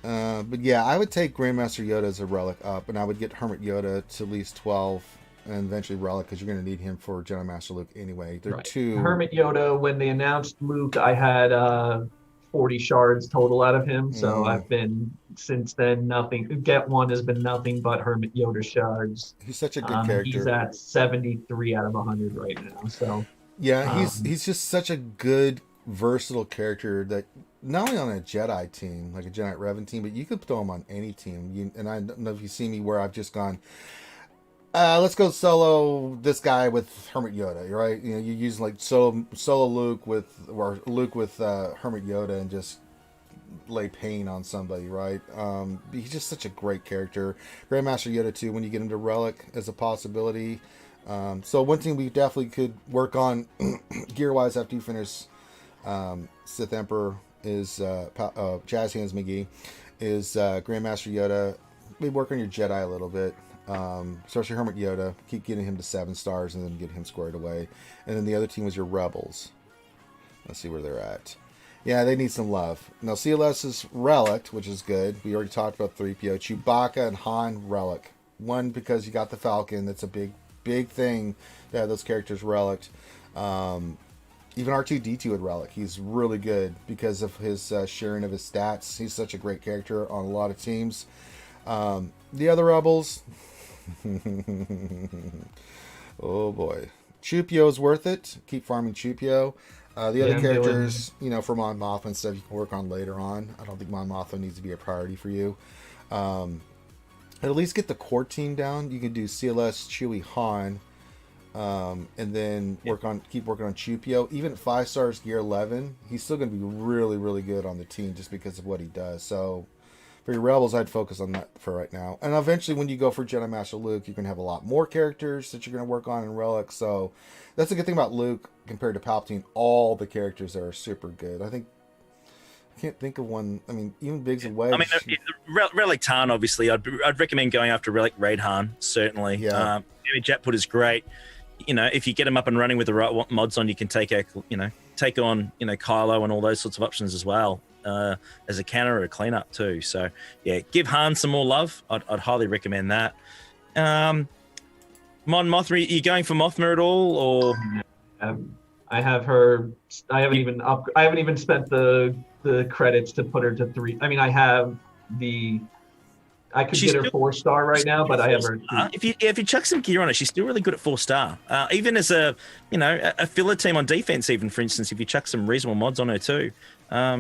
But yeah, I would take Grandmaster Yoda as a relic up, and I would get Hermit Yoda to at least 12, and eventually relic, because you're going to need him for Jedi Master Luke anyway. They're two. Hermit Yoda, when they announced Luke, I had 40 shards total out of him, so I've been, since then, nothing. Get one has been nothing but Hermit Yoda shards. He's such a good character. He's at 73 out of 100 right now, so. Yeah, he's just such a good, versatile character that not only on a Jedi team, like a Jedi Revan team, but you could throw him on any team. And I don't know if you see me where I've just gone, let's go solo this guy with Hermit Yoda, right? You're using like solo Luke with Hermit Yoda and just lay pain on somebody, right? He's just such a great character. Grandmaster Yoda too, when you get into Relic as a possibility. So one thing we definitely could work on gear wise after you finish Sith Emperor is Jazz Hands McGee is Grandmaster Yoda. Maybe work on your Jedi a little bit, especially Hermit Yoda. Keep getting him to 7 stars and then get him squared away. And then the other team was your Rebels. Let's see where they're at. Yeah, they need some love. Now CLS is Relic, which is good. We already talked about 3PO. Chewbacca and Han Relic. One, because you got the Falcon. That's a big thing to have those characters relicked. Even R2-D2 at Relic. He's really good because of his sharing of his stats. He's such a great character on a lot of teams. The other Rebels. Oh boy. Chewpio is worth it. Keep farming Chewpio. The other characters, for Mon Mothma and stuff, you can work on later on. I don't think Mon Mothma needs to be a priority for you. At least get the core team down. You can do CLS, Chewie, Han. And then keep working on Chewpio. Even at 5 stars gear 11, he's still going to be really, really good on the team just because of what he does. So for your Rebels, I'd focus on that for right now. And eventually when you go for Jedi Master Luke, you're going to have a lot more characters that you're going to work on in Relic. So that's a good thing about Luke compared to Palpatine. All the characters there are super good. I can't think of one. I mean, even Biggs and Wedge. I mean, Relic Tarn, obviously. I'd recommend going after Relic Raid Han, certainly. Yeah. Jetput is great. If you get him up and running with the right mods on, you can take on Kylo and all those sorts of options as well, as a counter or a cleanup too. So yeah, give Han some more love. I'd highly recommend that. Mon Mothma, are you going for Mothma at all, or? I have her. I haven't even spent the credits to put her to 3. I mean, I have the. I could get her 4-star right now, but I have her. If you chuck some gear on her, she's still really good at 4-star. Even as a filler team on defense, even for instance, if you chuck some reasonable mods on her too,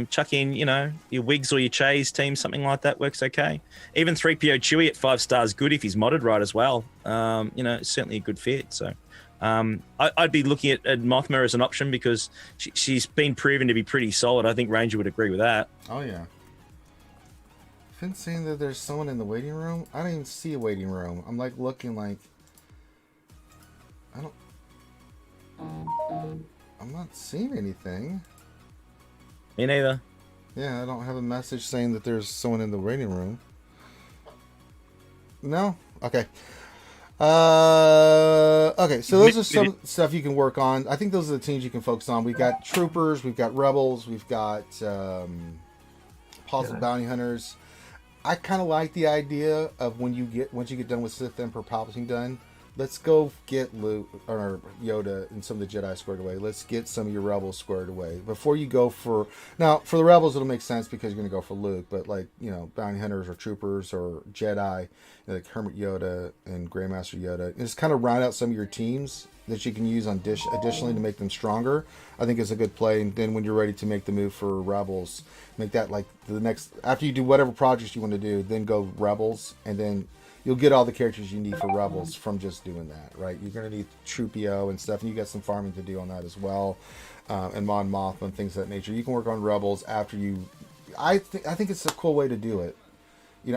chuck in your Wigs or your Chays team, something like that works okay. Even 3PO Chewie at 5 stars, good if he's modded right as well. It's certainly a good fit. So I'd be looking at Mothma as an option because she's been proven to be pretty solid. I think Ranger would agree with that. Oh yeah. Been saying that there's someone in the waiting room. I don't even see a waiting room. I'm like looking like I'm not seeing anything. Me neither. Yeah, I don't have a message saying that there's someone in the waiting room. No? Okay. Okay, so those are some stuff you can work on. I think those are the teams you can focus on. We've got troopers, we've got rebels, we've got possible bounty hunters. I kind of like the idea of once you get done with Sith Emperor Palpatine done, let's go get Luke or Yoda and some of the Jedi squared away. Let's get some of your rebels squared away before you go for the rebels. It'll make sense because you're going to go for Luke, but like bounty hunters or troopers or Jedi, like Kermit Yoda and Grandmaster Yoda, just kind of round out some of your teams that you can use on additionally to make them stronger. I think is a good play. And then when you're ready to make the move for rebels, make that like the next after you do whatever projects you want to do, then go rebels, and then you'll get all the characters you need for rebels from just doing that, right? You're going to need Troopio and stuff, and you got some farming to do on that as well, and Mon Mothma and things of that nature. You can work on rebels after you. I think it's a cool way to do it.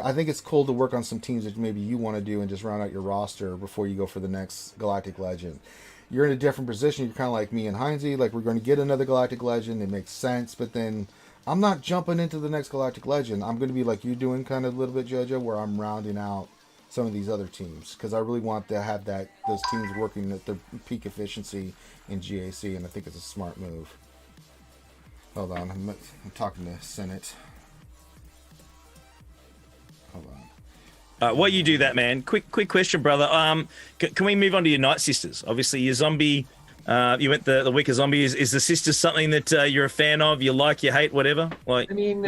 I think it's cool to work on some teams that maybe you want to do and just round out your roster before you go for the next Galactic Legend. You're in a different position. You're kind of like me and Heinze. Like, we're going to get another Galactic Legend. It makes sense. But then I'm not jumping into the next Galactic Legend. I'm going to be like you doing kind of a little bit, JoJo, where I'm rounding out some of these other teams. Because I really want to have those teams working at their peak efficiency in GAC. And I think it's a smart move. Hold on. I'm talking to Senate. Hold on. While you do that, man, quick question, brother. Can we move on to your Night Sisters? Obviously, your zombie. You went the weaker zombie. Is the sisters something that you're a fan of? You like, you hate, whatever? Like, I mean,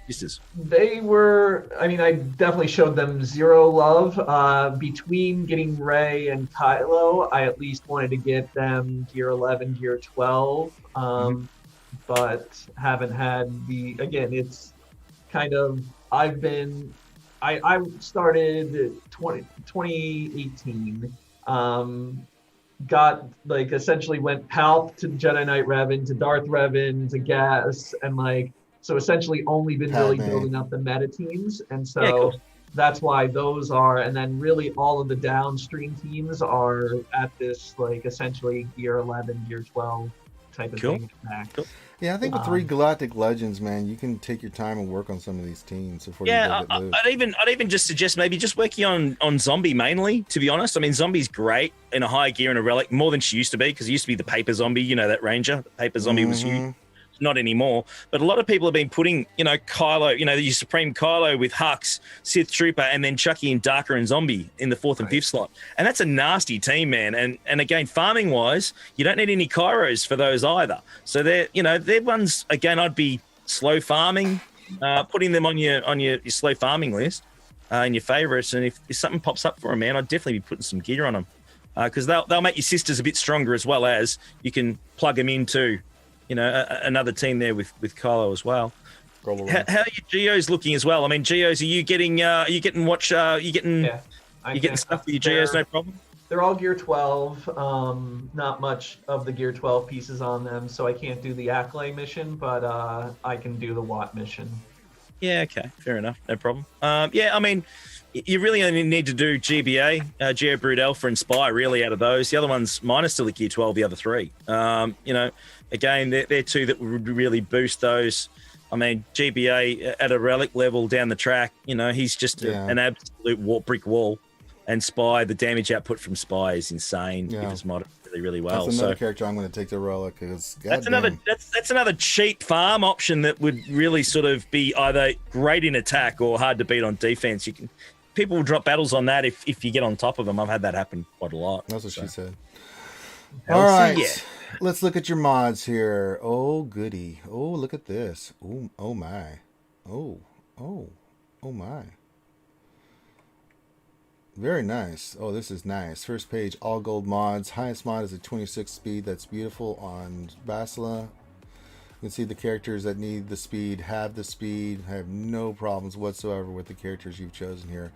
sisters. They were. I mean, I definitely showed them zero love. Between getting Rey and Kylo, I at least wanted to get them Gear 11, Gear 12. But haven't had the. Again, it's kind of. I started 2018, got like essentially went Palp to Jedi Knight Revan to Darth Revan to Gas, and like so essentially only been really building up the meta teams, and so that's why those are, and then really all of the downstream teams are at this like essentially Gear 11, Gear 12 type of thing. Cool. Yeah, I think with 3 Galactic Legends, man, you can take your time and work on some of these teams before you go get loot. I'd even just suggest maybe just working on Zombie mainly, to be honest. I mean, Zombie's great in a high gear and a relic, more than she used to be, because it used to be the paper zombie, that Ranger. The paper zombie was huge. Not anymore. But a lot of people have been putting, Kylo, your Supreme Kylo with Hux, Sith Trooper, and then Chucky and Darker and Zombie in the 4th and 5th slot. And that's a nasty team, man. And again, farming wise, you don't need any Kairos for those either. So they're ones, again, I'd be slow farming, putting them on your slow farming list in your favorites. And if something pops up for them, man, I'd definitely be putting some gear on them, because they'll make your sisters a bit stronger, as well as you can plug them into another team there with Kylo as well. How are your Geos looking as well? I mean, Geos, are you getting stuff for your Geos? No problem. They're all Gear 12. Not much of the Gear 12 pieces on them, so I can't do the Acklay mission, but I can do the Watt mission. Yeah, okay, fair enough, no problem. I mean, you really only need to do GBA, Geo Brood Alpha and Spy, really, out of those. The other ones, mine are still at Gear 12, the other 3. Again, they're 2 that would really boost those. I mean, GBA at a relic level down the track, he's just an absolute brick wall. And Spy, the damage output from Spy is insane. If it's modded really, really well. That's another character I'm going to take to relic, because that's another cheap farm option that would really sort of be either great in attack or hard to beat on defense. People will drop battles on that if you get on top of them. I've had that happen quite a lot. That's what she said. All right. Yeah. Let's look at your mods here. Oh, goody. Oh, look at this. Oh my. Oh my. Very nice. Oh, this is nice. First page, all gold mods. Highest mod is a 26 speed. That's beautiful on Basila. You can see the characters that need the speed have the speed. I have no problems whatsoever with the characters you've chosen here.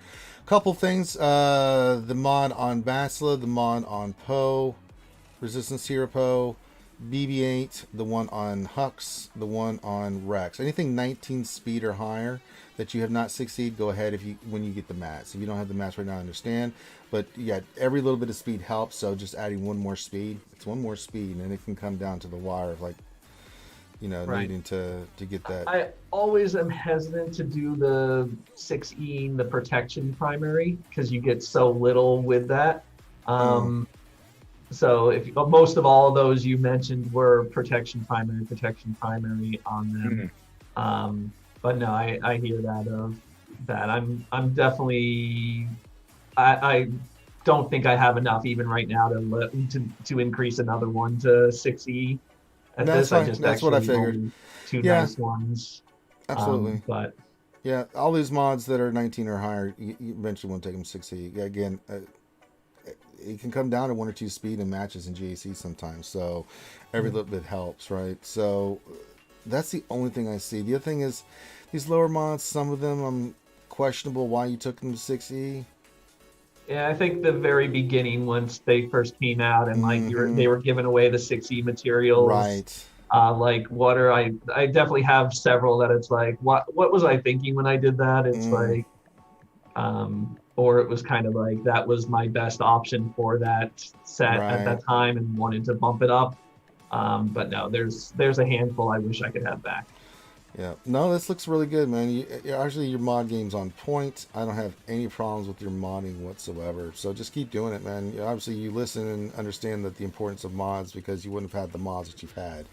Couple things. The mod on Basila, the mod on Poe, Resistance Hero Poe, BB-8, the one on Hux, the one on Rex. Anything 19 speed or higher that you have not succeed, go ahead when you get the mats. If you don't have the mats right now, I understand. But yeah, every little bit of speed helps. So just adding one more speed. It's one more speed, and it can come down to the wire of like Right. needing to get that. I always am hesitant to do the 6E, the protection primary, because you get so little with that. So if most of all of those you mentioned were protection primary on them. But no, I hear that. I'm definitely I don't think I have enough even right now to increase another one to 6E. At That's this, I fine. just That's what I actually figured. rolled two Yeah. nice ones. Absolutely. But Yeah, all these mods that are 19 or higher, you eventually want to take them 6E. Again, it can come down to 1 or 2 speed and matches in GAC sometimes. So every little bit helps, right? So that's the only thing I see. The other thing is these lower mods, some of them I'm questionable why you took them to 6E. yeah, I think the very beginning, once they first came out, and like they were giving away the 6E materials. Right. Like water, I definitely have several that it's like, what was I thinking when I did that? It's like, or it was kind of like that was my best option for that set at that time, and wanted to bump it up. But no, there's a handful I wish I could have back. Yeah, no, this looks really good, man. Actually, your mod game's on point. I don't have any problems with your modding whatsoever. So just keep doing it, man. Obviously, you listen and understand that the importance of mods, because you wouldn't have had the mods that you've had.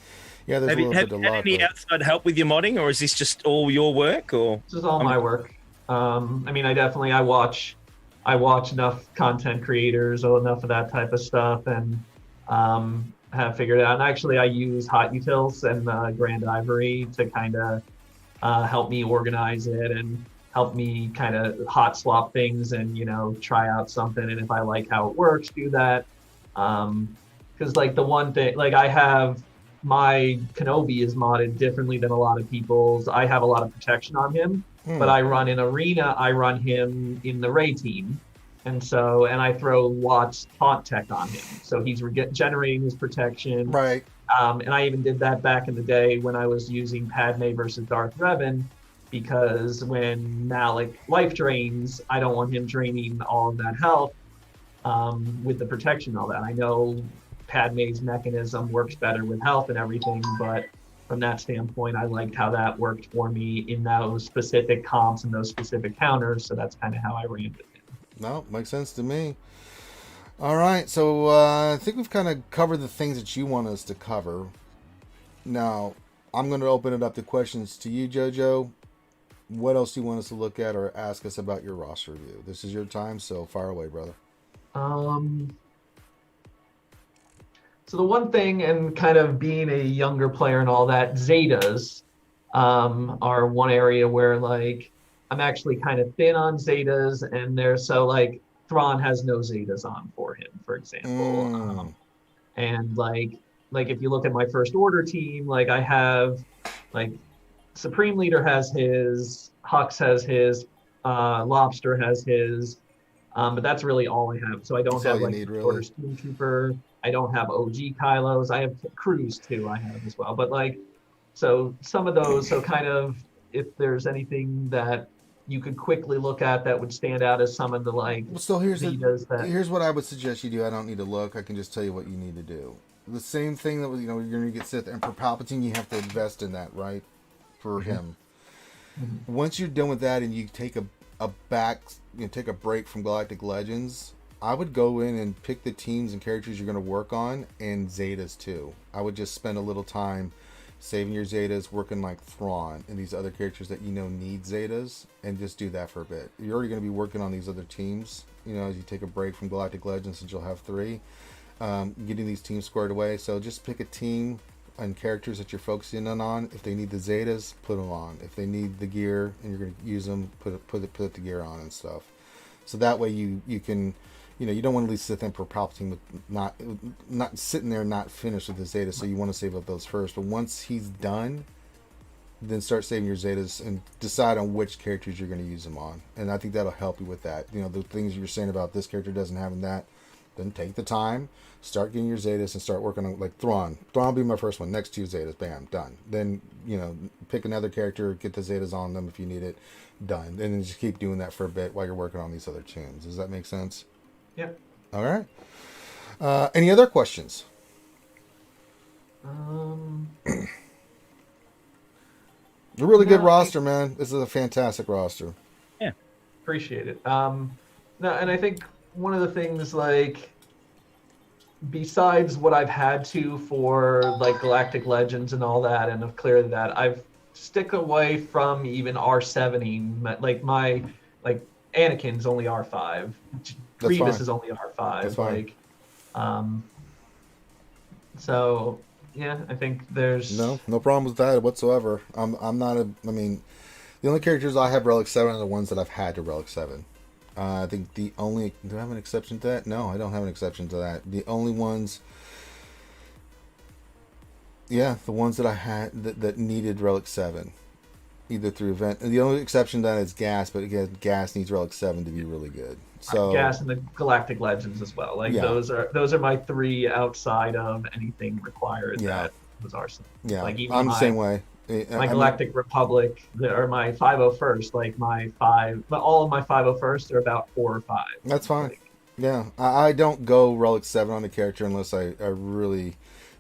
Yeah, there's a little bit of luck. Have you had any outside help with your modding, or is this just all your work? Or this is all my work. I mean, I watch enough content creators or enough of that type of stuff, and have figured it out. And actually, I use Hot Utils and Grande to kind of help me organize it and help me kind of hot swap things and try out something. And if I like how it works, do that. Because like the one thing, like I have my Kenobi is modded differently than a lot of people's. I have a lot of protection on him, but I run in Arena. I run him in the Ray team. And I throw Watt's taunt tech on him. So he's generating his protection. Right. And I even did that back in the day when I was using Padme versus Darth Revan, because when Malik life drains, I don't want him draining all of that health with the protection and all that. I know Padme's mechanism works better with health and everything, but from that standpoint, I liked how that worked for me in those specific comps and those specific counters. So that's kind of how I ran it. No, makes sense to me. All right, so I think we've kind of covered the things that you want us to cover. Now, I'm going to open it up to questions to you, JoJo. What else do you want us to look at or ask us about your roster review? This is your time, so fire away, brother. So the one thing, and kind of being a younger player and all that, Zetas are one area where like I'm actually kind of thin on Zetas, and like Thrawn has no Zetas on for him, for example. And like if you look at my First Order team, like I have like Supreme Leader has his, Hux has his, Lobster has his, but that's really all I have. So I don't have like Order Stormtrooper. I don't have OG Kylos. I have Cruise too. I have as well. But like, so some of those. So kind of, if there's anything that you could quickly look at that would stand out as some of the like. So here's what I would suggest you do. I don't need to look. I can just tell you what you need to do. The same thing that you're going to get Sith, and for Palpatine, you have to invest in that, right? For him. Once you're done with that, and you take take a break from Galactic Legends, I would go in and pick the teams and characters you're going to work on, and Zetas too. I would just spend a little time saving your Zetas, working like Thrawn and these other characters that need Zetas, and just do that for a bit. You're already going to be working on these other teams, as you take a break from Galactic Legends, since you'll have 3, getting these teams squared away. So just pick a team and characters that you're focusing on. If they need the Zetas, put them on. If they need the gear and you're going to use them, put the gear on and stuff. So that way you can, you don't want to leave Sith Emperor Palpatine with not sitting there not finished with the Zetas, so you want to save up those first. But once he's done, then start saving your Zetas and decide on which characters you're going to use them on. And I think that'll help you with that. The things you're saying about this character doesn't have that, then take the time, start getting your Zetas and start working on, like Thrawn. Thrawn will be my first one. Next 2 Zetas, bam, done. Then, pick another character, get the Zetas on them if you need it, done. And then just keep doing that for a bit while you're working on these other tunes. Does that make sense? Yeah. All right. Any other questions? A really good No, roster, man. This is a fantastic roster. Yeah. Appreciate it. No, and I think one of the things, like, besides what I've had to for like Galactic Legends and all that, and I've cleared that, I've stick away from even R7ing. Like Anakin's only R5. That's Grievous fine. is only R5. That's fine. Like, so yeah, I think there's No problem with that whatsoever. I'm not a. I mean, the only characters I have Relic 7 are the ones that I've had to Relic 7. I think the only... Do I have an exception to that? No, I don't have an exception to that. The only ones... Yeah, the ones that I had that needed Relic 7. Either through event... The only exception to that is Gas, but again, Gas needs Relic 7 to be really good. So Gas and the Galactic Legends as well. Like, yeah. those are my three outside of anything required that was Arsenal. Yeah, like, even I'm the same way. My Galactic Republic, or my 501st, like all of my 501st are about 4 or 5. That's fine. Like, yeah, I don't go Relic 7 on a character unless I really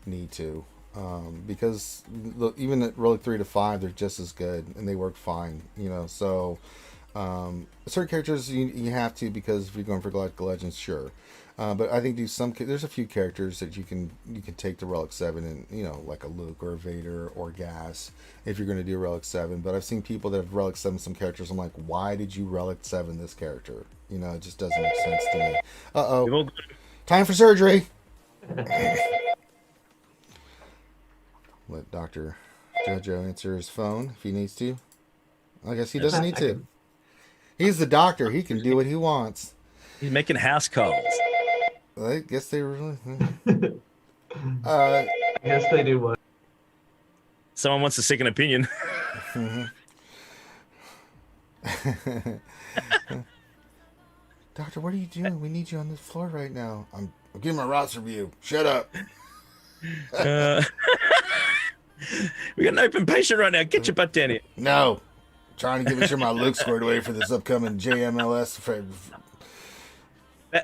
need to. Because even at Relic 3 to 5, they're just as good and they work fine, you know. So certain characters you have to, because if you're going for Galactic Legends, sure. But I think there's a few characters that you can take to Relic 7, and, you know, like a Luke or a Vader or Gas, if you're going to do Relic 7. But I've seen people that have Relic 7 some characters. I'm like, why did you Relic 7 this character? You know, it just doesn't make sense to me. Uh-oh. Time for surgery. Let Dr. JoJo answer his phone if he needs to. I guess he doesn't need to. He's the doctor. He can do what he wants. He's making house calls. I guess they really... I guess they do what? Someone wants a second opinion. Doctor, what are you doing? We need you on this floor right now. I'm giving my roster review. Shut up. We got an open patient right now. Get your butt down here. No. Trying to make sure my Luke squared away for this upcoming JMLS.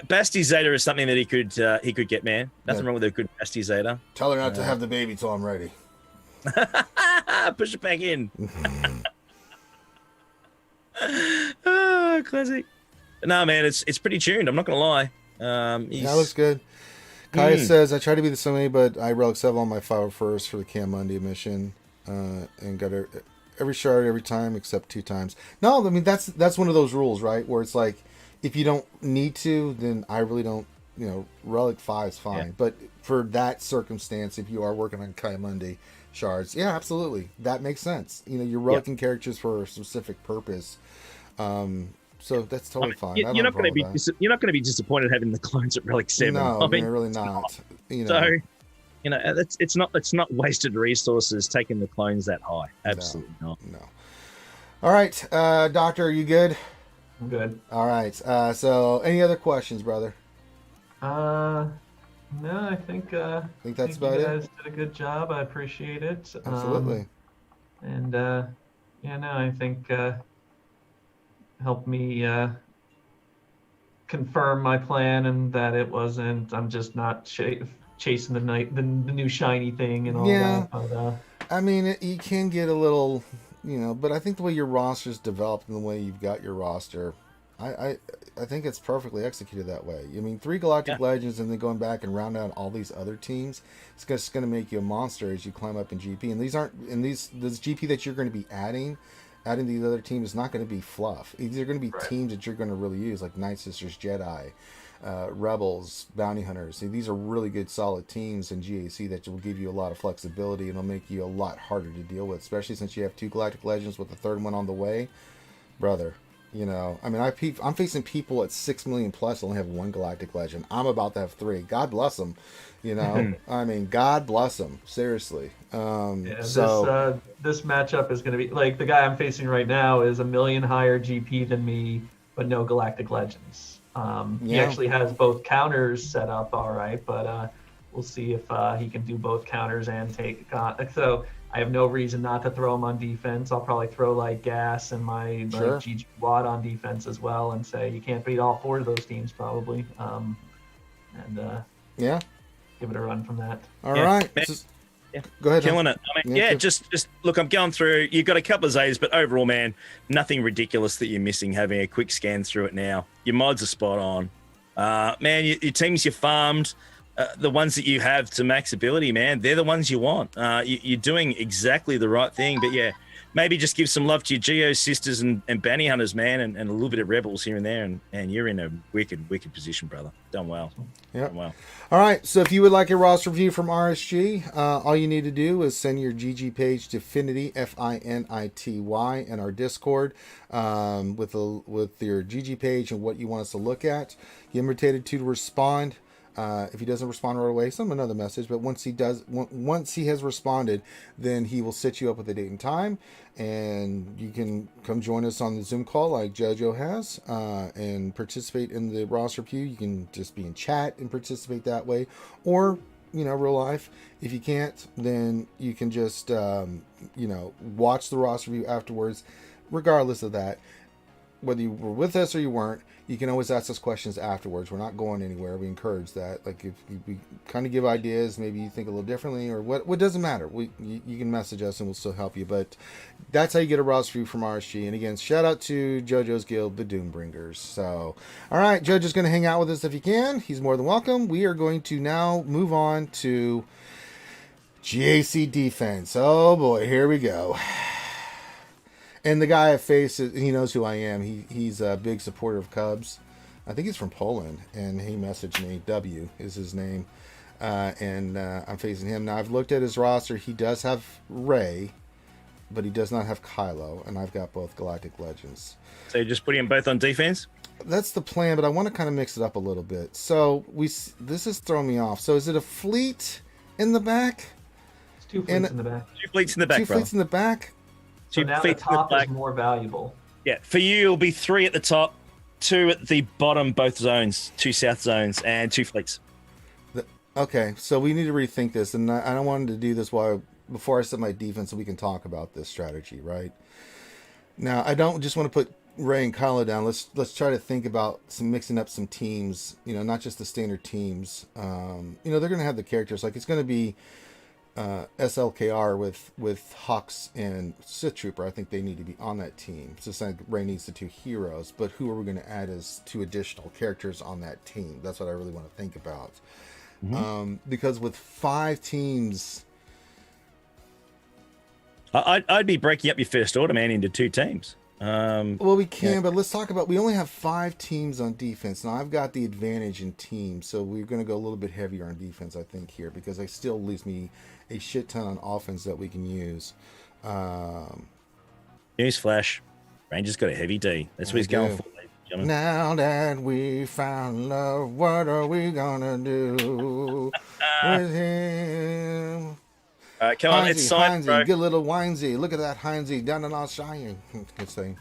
Basti Zeta is something that he could get, man. Nothing wrong with a good Basti Zeta. Tell her not to have the baby till I'm ready. Push it back in. Classic. No, man, it's pretty tuned. I'm not gonna lie. That looks good. Kaya says, I try to be the same way, but I Relic 7 on my 501st for the Cam Monday mission, and got every shard every time except 2 times. No, I mean that's one of those rules, right? Where it's like, if you don't need to, then I really don't. You know, Relic 5 is fine, but for that circumstance, if you are working on Kaya Monday shards, yeah, absolutely, that makes sense. You know, you're relicing characters for a specific purpose. So that's totally fine. You're not going to be disappointed having the clones at Relic 7. No, I mean, you're really not. You know. So, you know, it's not wasted resources taking the clones that high. Absolutely not. No. All right, Doctor, are you good? I'm good. All right. So, any other questions, brother? No, I think that's about it. You guys did a good job. I appreciate it. Absolutely. I think helped me confirm my plan, and that it wasn't. I'm just not chasing the new shiny thing and all that. But, I mean, you can get a little, you know, but I think the way your roster's developed and the way you've got your roster, I think it's perfectly executed that way. I mean, 3 Galactic Legends and then going back and round out all these other teams, it's just going to make you a monster as you climb up in GP. And this GP that you're going to be adding these other teams is not going to be fluff. These are going to be teams that you're going to really use, like Night Sisters, Jedi, Rebels, Bounty Hunters. See, these are really good, solid teams in GAC that will give you a lot of flexibility and will make you a lot harder to deal with, especially since you have 2 Galactic Legends with the 3rd one on the way. Brother, you know, I mean, I'm facing people at 6 million plus only have 1 Galactic Legend. I'm about to have 3. God bless them. You know, I mean, God bless them. Seriously. This matchup is going to be like, the guy I'm facing right now is 1 million higher GP than me, but no Galactic Legends. He actually has both counters set up all right, but we'll see if he can do both counters and take. So I have no reason not to throw him on defense. I'll probably throw like Gas and my GG Watt on defense as well, and say you can't beat all 4 of those teams probably. Yeah. Give it a run from that. All right. Yeah. Go ahead. Killing it. I mean, yeah, just look, I'm going through. You've got a couple of Z's, but overall, man, nothing ridiculous that you're missing. Having a quick scan through it now, your mods are spot on. Man, your teams you farmed, the ones that you have to max ability, man, they're the ones you want. You're doing exactly the right thing. But yeah, maybe just give some love to your Geo sisters and bounty hunters, man, and a little bit of rebels here and there, and you're in a wicked position, brother. Done well. Yeah. Done well. All right. So if you would like a roster review from RSG, all you need to do is send your GG page to Finity FINITY in our Discord with your GG page and what you want us to look at. Give him rotated to respond. If he doesn't respond right away, send him another message. But once he has responded, then he will set you up with a date and time, and you can come join us on the Zoom call like JoJo has, and participate in the roster review. You can just be in chat and participate that way, or real life. If you can't, then you can just watch the roster review afterwards. Regardless of that, whether you were with us or you weren't, you can always ask us questions afterwards. We're not going anywhere. We encourage that. Like, if we kind of give ideas, maybe you think a little differently, or what doesn't matter. You can message us and we'll still help you. But that's how you get a roster review from RSG. And again, shout out to JoJo's Guild, the Doombringers. So, all right, JoJo's going to hang out with us if he can. He's more than welcome. We are going to now move on to GAC defense. Oh boy, here we go. And the guy I face, he knows who I am. He's a big supporter of Cubs. I think he's from Poland, and he messaged me. W is his name, and I'm facing him. Now, I've looked at his roster. He does have Ray, but he does not have Kylo, and I've got both Galactic Legends. So you're just putting them both on defense? That's the plan, but I want to kind of mix it up a little bit. So this is throwing me off. So is it a fleet in the back? It's 2 fleets in the back. 2 fleets in the back, Two fleets in the back? So now the top is more valuable. Yeah, for you, it'll be 3 at the top, 2 at the bottom, both zones, 2 south zones, and 2 fleets. Okay, so we need to rethink this, and I don't want to do this before I set my defense, so we can talk about this strategy, right? Now, I don't just want to put Ray and Kylo down. Let's try to think about mixing up some teams. Not just the standard teams. They're going to have the characters. Like, it's going to be SLKR with Hux and Sith Trooper. I think they need to be on that team. So it's like Rey needs the 2 heroes, but who are we going to add as 2 additional characters on that team? That's what I really want to think about. Mm-hmm. Because with 5 teams, I'd be breaking up your first order, man, into 2 teams. Well, we can, but let's talk about, we only have 5 teams on defense. Now, I've got the advantage in teams, so we're going to go a little bit heavier on defense, I think, here, because it still leaves me a shit ton on offense that we can use. Newsflash, Ranger's got a heavy D. That's what he's going for, ladies and gentlemen. Now that we found love, what are we going to do with him? Come on, it's signed, bro. Good little Winesy. Look at that Heinzie down in all Cheyenne. Good thing.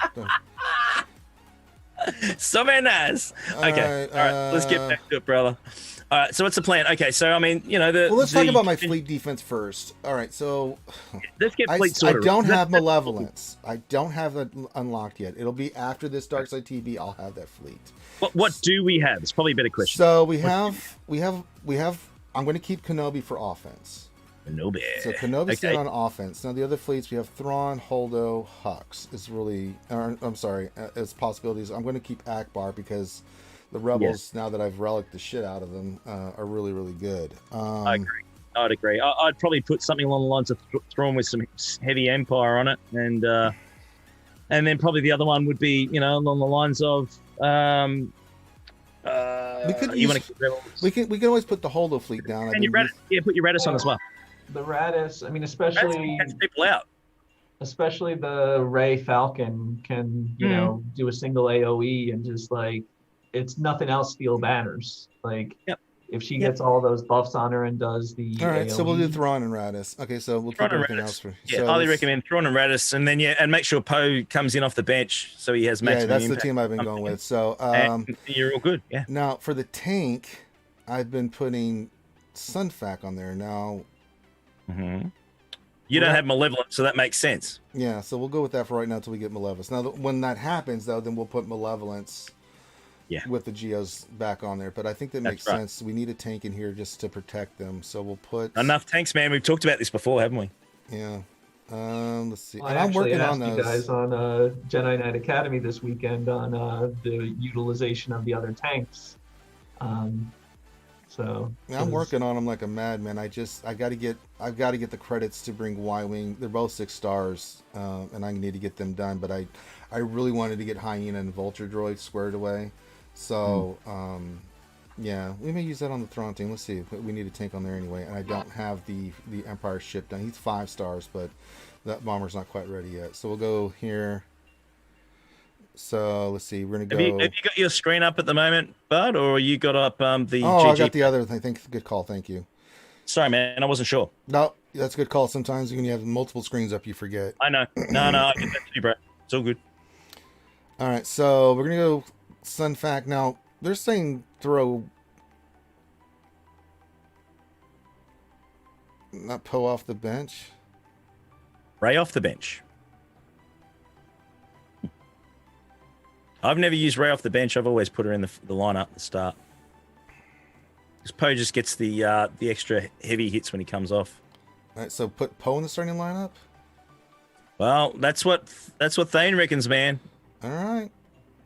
So very nice. Okay, all right, let's get back to it, brother. All right, so what's the plan? Okay, so I mean, Well, let's talk about my fleet defense first. All right, so let's get fleet sorted. I don't have Malevolence. I don't have that unlocked yet. It'll be after this Darkside TB. I'll have that fleet. What do we have? It's probably a better question. So we have. I'm going to keep Kenobi for offense. Kenobi. So Kenobi's still on offense. Now the other fleets, we have Thrawn, Holdo, Hux. As possibilities. I'm going to keep Akbar because the Rebels, now that I've relicked the shit out of them, are really, really good. I agree. I'd agree. I'd probably put something along the lines of Thrawn with some heavy Empire on it, and then probably the other one would be, along the lines of. We can always put the Holdo fleet down. And put your Radis on as well. The Radis, I mean, especially people out. Especially the Ray Falcon can, do a single AOE and just it's nothing else steal banners. If she gets all those buffs on her and does the all right, AOE. So we'll do Thrawn and Radis. Okay, so we'll keep everything else for. Yeah, highly recommend Thrawn and Radis, and then and make sure Poe comes in off the bench so he has maximum that's impact. the team I've been going with. So and you're all good. Yeah. Now for the tank, I've been putting Sunfac on there now. Mm-hmm. You don't have Malevolence, so that makes sense. Yeah, so we'll go with that for right now until we get Malevolence. Now, when that happens, though, then we'll put Malevolence Yeah. with the geos back on there, but I think that makes right. sense. We need a tank in here just to protect them, so we'll put Enough tanks, man. We've talked about this before, haven't we? Yeah. Let's see. Well, and I I'm actually working asked on those. you guys on Jedi Knight Academy this weekend on the utilization of the other tanks. So I'm working on them like a madman. I've got to get the credits to bring Y-Wing. They're both 6 stars, and I need to get them done. But I really wanted to get Hyena and Vulture droids squared away. So yeah, we may use that on the Thrawn team. Let's see. We need a tank on there anyway, and I don't have the Empire ship done. He's 5 stars, but that bomber's not quite ready yet. So we'll go here. So let's see. We're gonna go. Have you got your screen up at the moment, Bud, or you got up the? Oh, GG? I got the other thing. Good call. Thank you. Sorry, man. I wasn't sure. No, that's a good call. Sometimes when you have multiple screens up, you forget. I know. No, I get that too, bro. It's all good. All right, so we're gonna go Sun Fact. Now they're saying throw not Poe off the bench. Ray off the bench. I've never used Ray off the bench. I've always put her in the lineup at the start. Because Poe just gets the extra heavy hits when he comes off. All right, so put Poe in the starting lineup. Well, that's what Thane reckons, man. All right,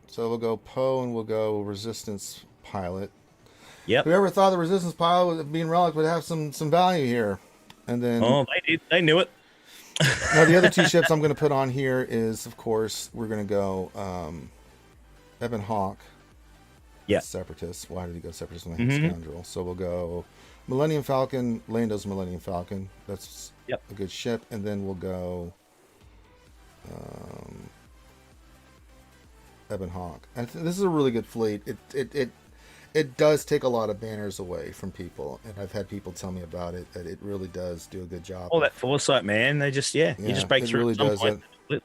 so we'll go Poe and we'll go Resistance Pilot. Yep. Whoever thought the Resistance Pilot being Relic would have some value here, and then they did. They knew it. Now the other 2 ships I'm going to put on here is, of course, we're going to go Ebon Hawk. Yeah. Separatists. Why did he go Separatist when I hate Scoundrel? So we'll go Millennium Falcon, Lando's Millennium Falcon. That's a good ship. And then we'll go Ebon Hawk. And this is a really good fleet. It does take a lot of banners away from people, and I've had people tell me about it, that it really does do a good job. All that foresight, man. They just you just break through. Really at some does point. it.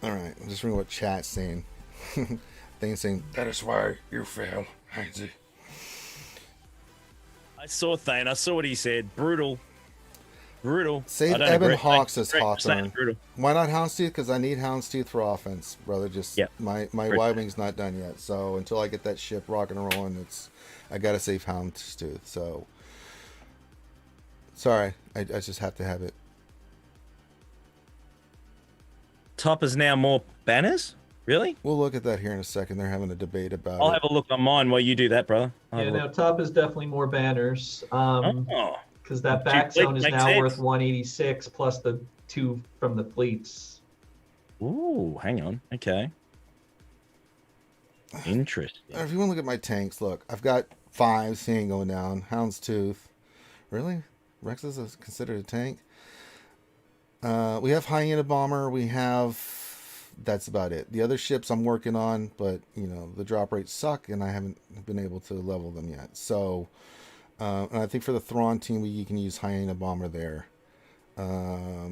All right, I'm just reading what chat's saying. Things saying that is why you fail, Heinzie. I saw Thane. I saw what he said. Brutal. Save Ebon Hawk, says Hawthorne. Why not Houndstooth? Because I need Houndstooth for offense, brother. Just my Y-Wing's not done yet. So until I get that ship rocking and rolling, I gotta save Houndstooth. So sorry, I just have to have it. Top is now more banners? Really? We'll look at that here in a second. They're having a debate about I'll it. have a look on mine while you do that, brother. Yeah, now top is definitely more banners. Because that back zone is now worth 186 plus the 2 from the fleets. Ooh, hang on. Okay. Interesting. If you want to look at my tanks, look, I've got 5 seeing going down. Houndstooth. Really? Rex is considered a tank? We have Hyena Bomber. We have... That's about it. The other ships I'm working on, but, the drop rates suck, and I haven't been able to level them yet. So... and I think for the Thrawn team, you can use Hyena Bomber there. I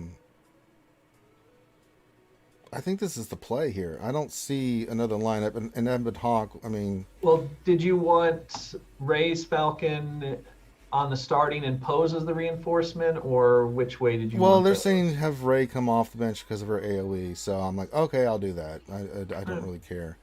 think this is the play here. I don't see another lineup. And Ebon Hawk, I mean... Well, did you want Rey's Falcon on the starting and Pose as the reinforcement, or which way did you want they're those? saying have Rey come off the bench because of her AoE. So I'm like, okay, I'll do that. I don't really care.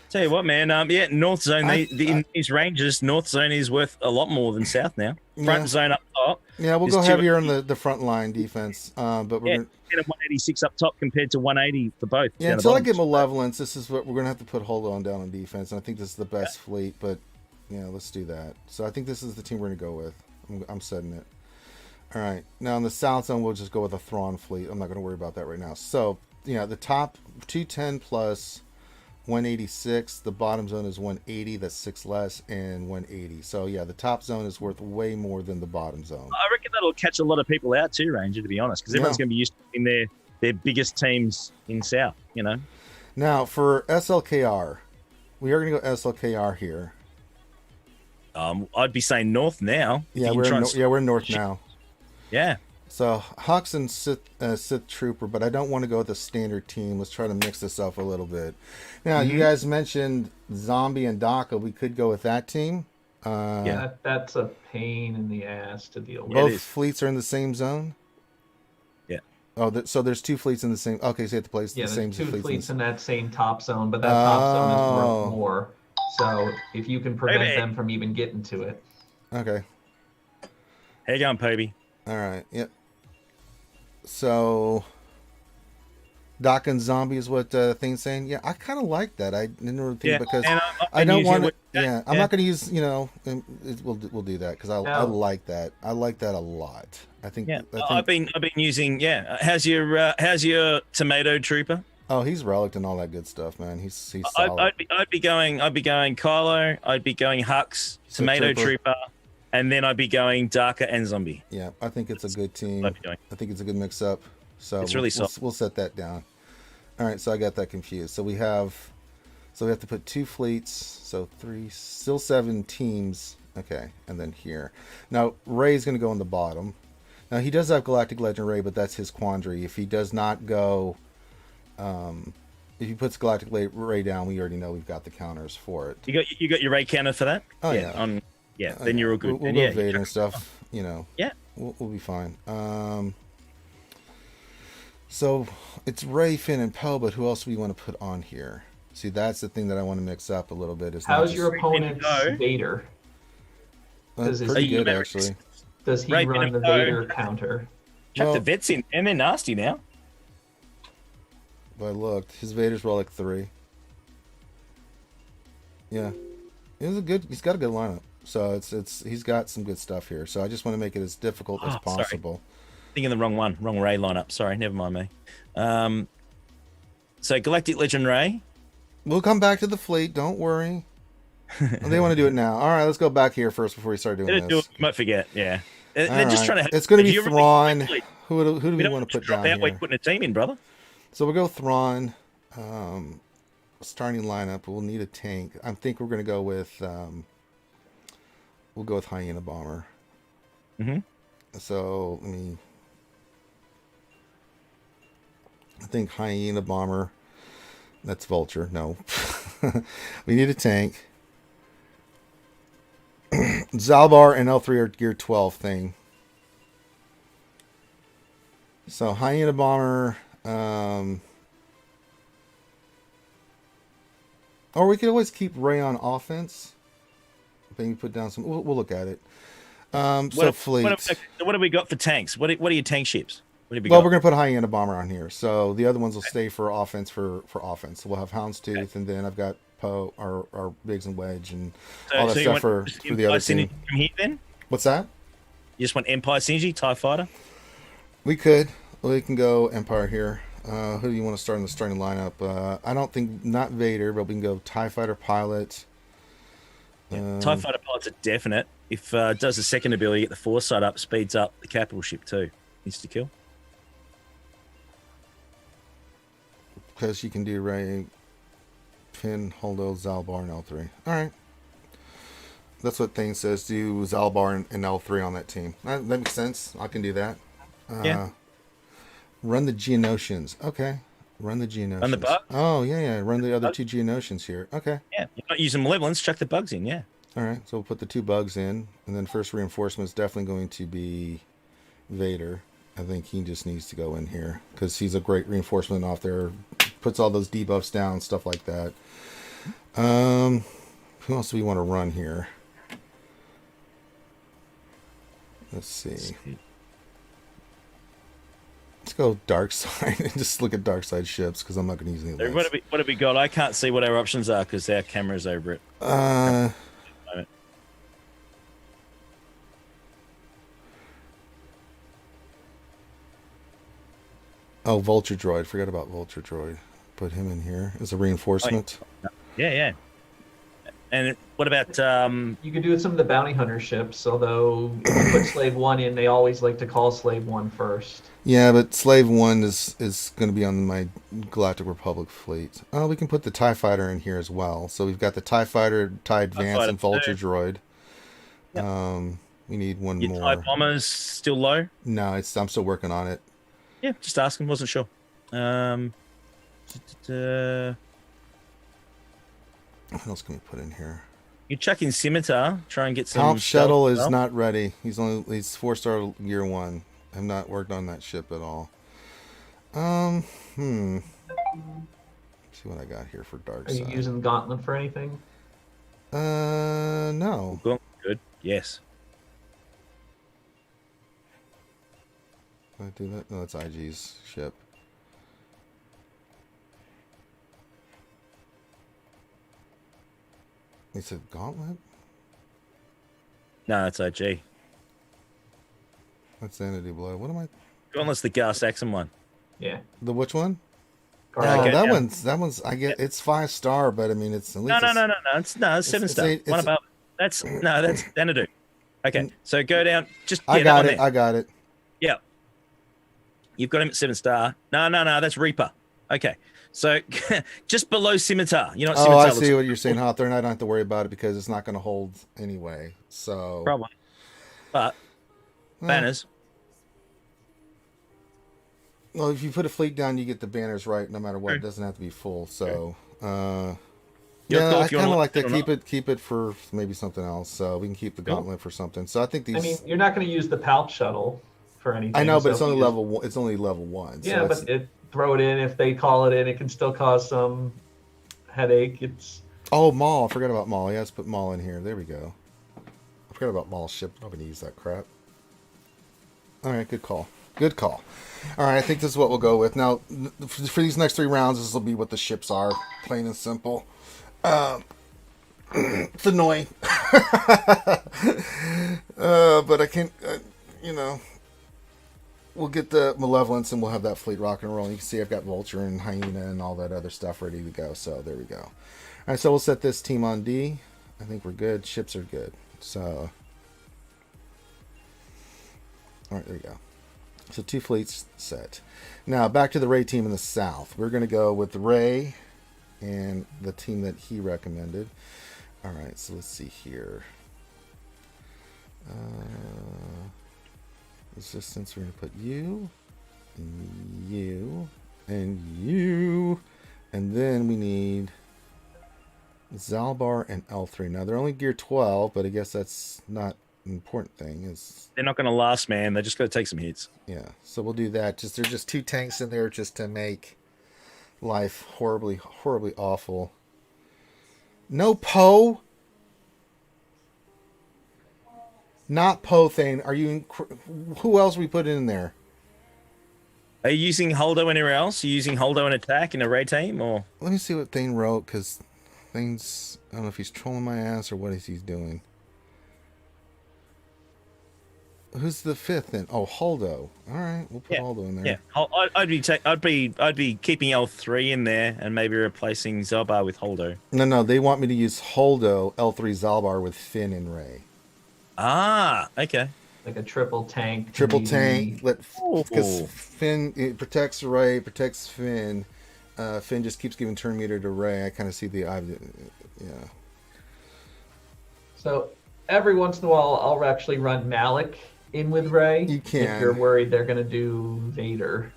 Tell you what, man. North Zone. In these ranges, North Zone is worth a lot more than South now. Front Zone up top. Yeah, we'll go heavier on the front line defense. But we're gonna... 186 up top compared to 180 for both. Yeah, until I get Malevolence, this is what we're gonna have to put Hold On down on defense. And I think this is the best fleet. But let's do that. So I think this is the team we're gonna go with. I'm setting it. All right. Now in the South Zone, we'll just go with a Thrawn fleet. I'm not gonna worry about that right now. So the top 210 plus 186. The bottom zone is 180. That's 6 less, and 180. So the top zone is worth way more than the bottom zone. I reckon that'll catch a lot of people out too, Ranger. To be honest, because everyone's going to be used to in their biggest teams in South. Now for SLKR, we are going to go SLKR here. I'd be saying North now. Yeah, we're North now. Yeah. So Hux and Sith Trooper, but I don't want to go with the standard team. Let's try to mix this up a little bit. Now, you guys mentioned Zombie and DACA. We could go with that team. That's a pain in the ass to deal with. Both fleets are in the same zone? Yeah. Oh, so there's 2 fleets in the same. Okay, so you have to place Yeah, the there's same two fleets in in that same top zone, but that top zone is Oh. worth more. So if you can prevent Maybe. them from even getting to it. Okay. How you going, Poby? All right. Yep. So, Doc and Zombie is what thing's saying. Yeah, I kind of like that. I didn't really think because and I don't want to. it. Yeah, I'm not going to use. We'll do that because I like that. I like that a lot. I think. Yeah, I think, I've been using. Yeah, how's your tomato trooper? Oh, he's relic and all that good stuff, man. He's solid. I'd be going Kylo. I'd be going Hux, tomato trooper, and then I'd be going Darker and Zombie. Yeah, I think it's a good team. I think it's a good mix up. So it's really soft. We'll set that down. All right, so I got that confused. So we have to put 2 fleets. So 3, still 7 teams. Okay, and then here. Now Ray's going to go on the bottom. Now he does have Galactic Legend Ray, but that's his quandary. If he does not go, if he puts Galactic Ray down, we already know we've got the counters for it. You got your Ray counter for that? Oh yeah. Then you're all good. We'll go Vader and stuff. Yeah. We'll be fine. So it's Ray, Finn, and Poe, but who else do we want to put on here? See, that's the thing that I want to mix up a little bit. How's your opponent's Vader? Pretty good, actually. Does he run the Vader counter? Chuck the vets in, and they're nasty now. But I looked. His Vaders were all like 3. Yeah. He's got a good lineup. So he's got some good stuff here. So I just want to make it as difficult as possible. Sorry. Thinking the wrong Ray lineup. Sorry, never mind me. So Galactic Legend Ray. We'll come back to the fleet. Don't worry. They want to do it now. All right, let's go back here first before we start doing this. You might forget. Yeah. They're just trying to. It's going to be Thrawn. Who do we want to put down here? We're putting a team in, brother. So we'll go Thrawn. Starting lineup. We'll need a tank. I think we're going to go with. We'll go with Hyena Bomber. Mm-hmm. So I think Hyena Bomber. That's Vulture. No. We need a tank. Zalbar and L3 are gear 12 thing. So Hyena Bomber. Or we could always keep Ray on offense. Then you put down some. We'll look at it. Fleet. What have we got for tanks? What are your tank ships? We're gonna put Hyena Bomber on here. So the other ones will stay for offense for offense. So we'll have Houndstooth, and then I've got Poe, our Biggs and Wedge, and all that stuff for the other team. From here, then? What's that? You just want Empire Synergy, TIE Fighter? We can go Empire here. Who do you want to start in the starting lineup? I don't think not Vader, but we can go TIE Fighter Pilot. TIE Fighter Pilot's a definite. If does the second ability, get the foresight up, speeds up the capital ship too. Insta kill. Because you can do Ray, Finn, Holdo, Zalbar, and L3. All right. That's what Thane says. Do Zalbar and L3 on that team. That makes sense. I can do that. Yeah. Run the Geonosians. Okay. Run the Geonosians. Run the bug? Oh, yeah. Run the other 2 Geonosians here. Okay. Yeah. You're not using malevolence. Chuck the bugs in. Yeah. All right. So we'll put the 2 bugs in. And then first reinforcement is definitely going to be Vader. I think he just needs to go in here because he's a great reinforcement off there. Puts all those debuffs down, stuff like that. Who else do we want to run here? Let's see. Let's go dark side and just look at dark side ships because I'm not going to use any of those. What have we got? I can't see what our options are because our camera's over it. Oh, Vulture Droid. Forgot about Vulture Droid. Put him in here as a reinforcement. Yeah. And what about... You could do some of the bounty hunter ships, although if you put Slave 1 in, they always like to call Slave 1 first. Yeah, but Slave 1 is going to be on my Galactic Republic fleet. Oh, we can put the TIE Fighter in here as well. So we've got the TIE Fighter, TIE Advance, and Vulture Droid. Yep. We need one more. TIE Bomber's still low? No, I'm still working on it. Yeah, just asking. Wasn't sure. What else can we put in here? You chuck in Scimitar. Try and get some. Comp Shuttle is not ready. He's 4-star gear 1. I've not worked on that ship at all. See what I got here for dark Are you side. using Gauntlet for anything? No. Good. Yes. Can I do that? No, that's IG's ship. He said Gauntlet? No, it's OG. That's Entity Blow. What am I? Gauntlet's the Gar Saxon one. Yeah. The which one? Guard- Oh, Okay, that yeah. one's. I get it's 5-star, but I mean it's at least. No. It's 7-star. it's One a- above. That's Xanadu. Okay, so go down. Just I that got one it. there. I got it. Yeah. You've got him at 7-star. No, that's Reaper. Okay. So just below Scimitar. You know what Oh, Scimitar I looks see like? what you're saying, Hawthorne. I don't have to worry about it because it's not going to hold anyway. So Probably. But banners. Well, if you put a fleet down, you get the banners right, no matter what. It doesn't have to be full. So, Your yeah, thoughts, I you kind wanna of like look that. at it or Keep it for maybe something else. So we can keep the gauntlet for something. So I think these. I mean, you're not going to use the Palp shuttle for anything. I know, but so it's if only you level one. It's only level 1. So Yeah, it's- but throw it in. If they call it in, it can still cause some headache. It's Oh, Maul. I forgot about Maul. Yeah, let's put Maul in here. There we go. I forgot about Maul's ship. I'm not going to use that crap. All right, good call. Good call. All right, I think this is what we'll go with. Now, for these next 3 rounds, this will be what the ships are. Plain and simple. It's annoying. But I can't, we'll get the Malevolence and we'll have that fleet rock and roll. You can see I've got Vulture and Hyena and all that other stuff ready to go. So there we go. All right, so we'll set this team on D. I think we're good. Ships are good. So, all right, there we go. So 2 fleets set. Now back to the Ray team in the south. We're going to go with Ray and the team that he recommended. All right, so let's see here. Resistance, we're going to put you, and you, and you, and then we need Zalbar and L3. Now they're only gear 12, but I guess that's not an important thing. They're not going to last, man. They're just going to take some hits. Yeah, so we'll do that. There's just 2 tanks in there just to make life horribly awful. No Poe. Not Poe Thane. Are you? Who else we put in there? Are you using Holdo anywhere else? Are you using Holdo in attack in a raid team, or? Let me see what Thane wrote, because Thane's. I don't know if he's trolling my ass or what he's doing. Who's the 5th then? Oh, Holdo. All right, we'll put Holdo in there. Yeah, I'd be keeping L3 in there and maybe replacing Zalbar with Holdo. No, they want me to use Holdo, L3 Zalbar with Finn and Ray. Ah, okay. like a triple tank. Triple maybe. tank. Because Ooh. Finn it protects Ray, protects Finn. Finn just keeps giving turn meter to Ray. I kind of see the yeah. So every once in a while, I'll actually run Malik in with Ray. You can. If you're worried they're going to do Vader.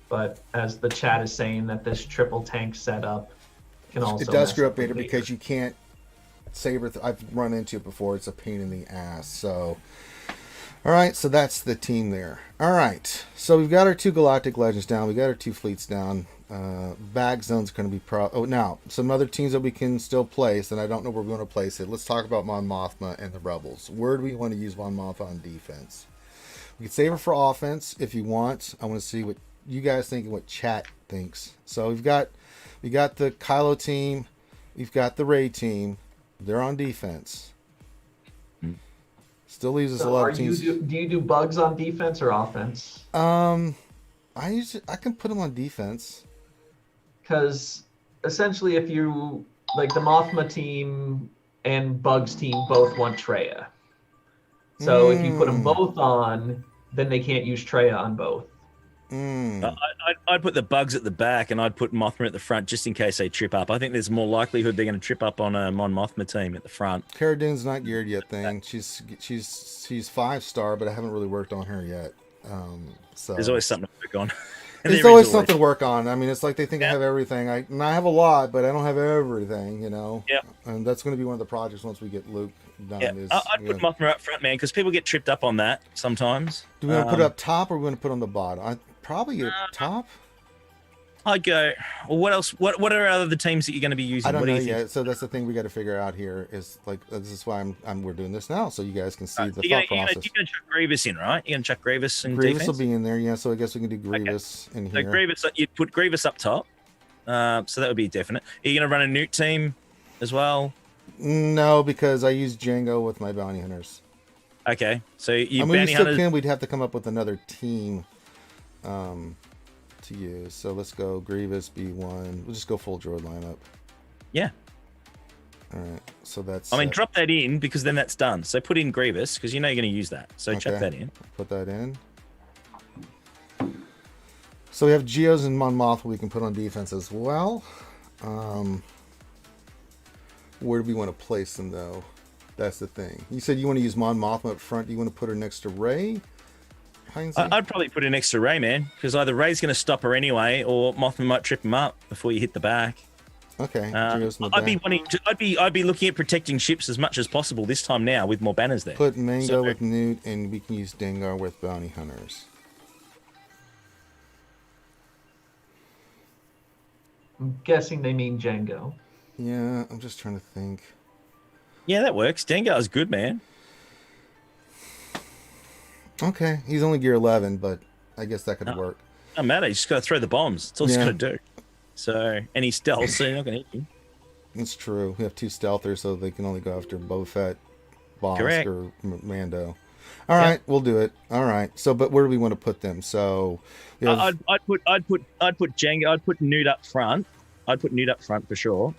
But as the chat is saying, that this triple tank setup can also It does mess screw up with Vader because you can't saber. I've run into it before. It's a pain in the ass. So, all right. So that's the team there. All right. So we've got our 2 Galactic Legends down. We got our 2 fleets down. Bag zone's going to be Oh, now some other teams that we can still place, and I don't know where we're going to place it. Let's talk about Mon Mothma and the Rebels. Where do we want to use Mon Mothma on defense? We can save her for offense if you want. I want to see what you guys think and what chat thinks. So we got the Kylo team, we've got the Rey team. They're on defense. Still leaves us a lot of teams. Do you do bugs on defense or offense? I can put them on defense. Because essentially, if you like the Mothma team and Bugs team both want Treya. So if you put them both on, then they can't use Treya on both. I'd put the bugs at the back and I'd put Mothma at the front just in case they trip up. I think there's more likelihood they're going to trip up on a Mon Mothma team at the front. Cara Dune's not geared yet. She's 5-star, but I haven't really worked on her yet. So There's always something to work on. there's always something to work on. I mean, it's like they think I have everything. I have a lot, but I don't have everything. You know. Yeah. And that's going to be one of the projects once we get Luke done. Yeah, Is, I'd put Mothra up front, man, because people get tripped up on that sometimes. do we want to put it up top or we want to put it on the bottom? I'd probably up top. I'd go. Well, what else? What are other the teams that you're going to be using? I don't what know do you think? yet. So that's the thing we got to figure out here. Is like this is why we're doing this now, so you guys can see the thought process. You're going to chuck Grievous in, right? You're going to chuck Grievous in Grievous defense? will be in there, yeah. So I guess we can do Grievous in here. So Grievous, you'd put Grievous up top. So that would be definite. Are you going to run a Newt team as well? No, because I use Django with my bounty hunters. Okay, so you we bounty still hunters. can. We'd have to come up with another team to use. So let's go Grievous B1. We'll just go full droid lineup. Yeah. All right. So that's. I mean, drop that in because then that's done. So put in Grievous because you know you're going to use that. So chuck that in. Put that in. So we have Geos and Mon Mothma we can put on defense as well. Where do we want to place them though? That's the thing. You said you want to use Mon Mothma up front. Do you want to put her next to Rey? I'd probably put her next to Rey, man, because either Rey's going to stop her anyway, or Mothma might trip him up before you hit the back. Okay. I'd be looking at protecting ships as much as possible this time now with more banners there. Put Mango with Newt, and we can use Dengar with bounty hunters. I'm guessing they mean Django. Yeah, I'm just trying to think. Yeah, that works. Dengar's good, man. Okay, he's only gear 11, but I guess that could work. No matter. You just got to throw the bombs. That's all he's got to do. So, and he's stealth, so you're not going to hit him. It's true. We have 2 stealthers, so they can only go after Boba Fett, Bosk, or Mando. All right, we'll do it. All right. So, but where do we want to put them? So, I'd put Django. I'd put Newt up front. I'd put Newt up front for sure.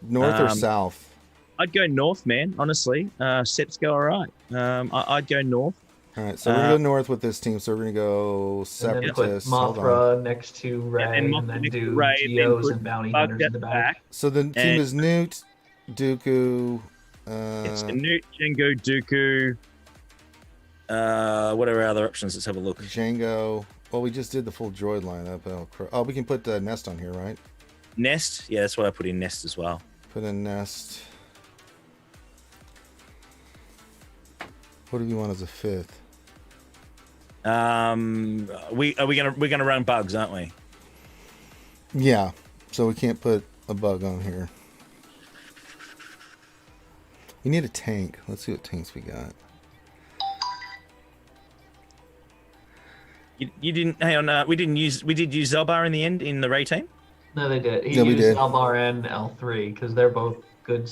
North or south? I'd go north, man. Honestly, sets go all right. I'd go north. All right, so we're gonna go north with this team. So we're gonna go Separatists. And then put Mothra next to Rey, and then do Geos and bounty hunters in the back. So the team is Newt, Dooku. It's Newt, Django, Dooku. What are our other options? Let's have a look. Django. Well, we just did the full droid lineup. Oh, we can put the Nest on here, right? Nest. Yeah, that's what I put in Nest as well. Put in Nest. What do we want as a 5th? We're gonna run bugs, aren't we? Yeah. So we can't put a bug on here. We need a tank. Let's see what tanks we got. You didn't. Hang on. We did use Zelbar in the end in the Rey team. No, they did. He used Zelbar and L3 because they're both good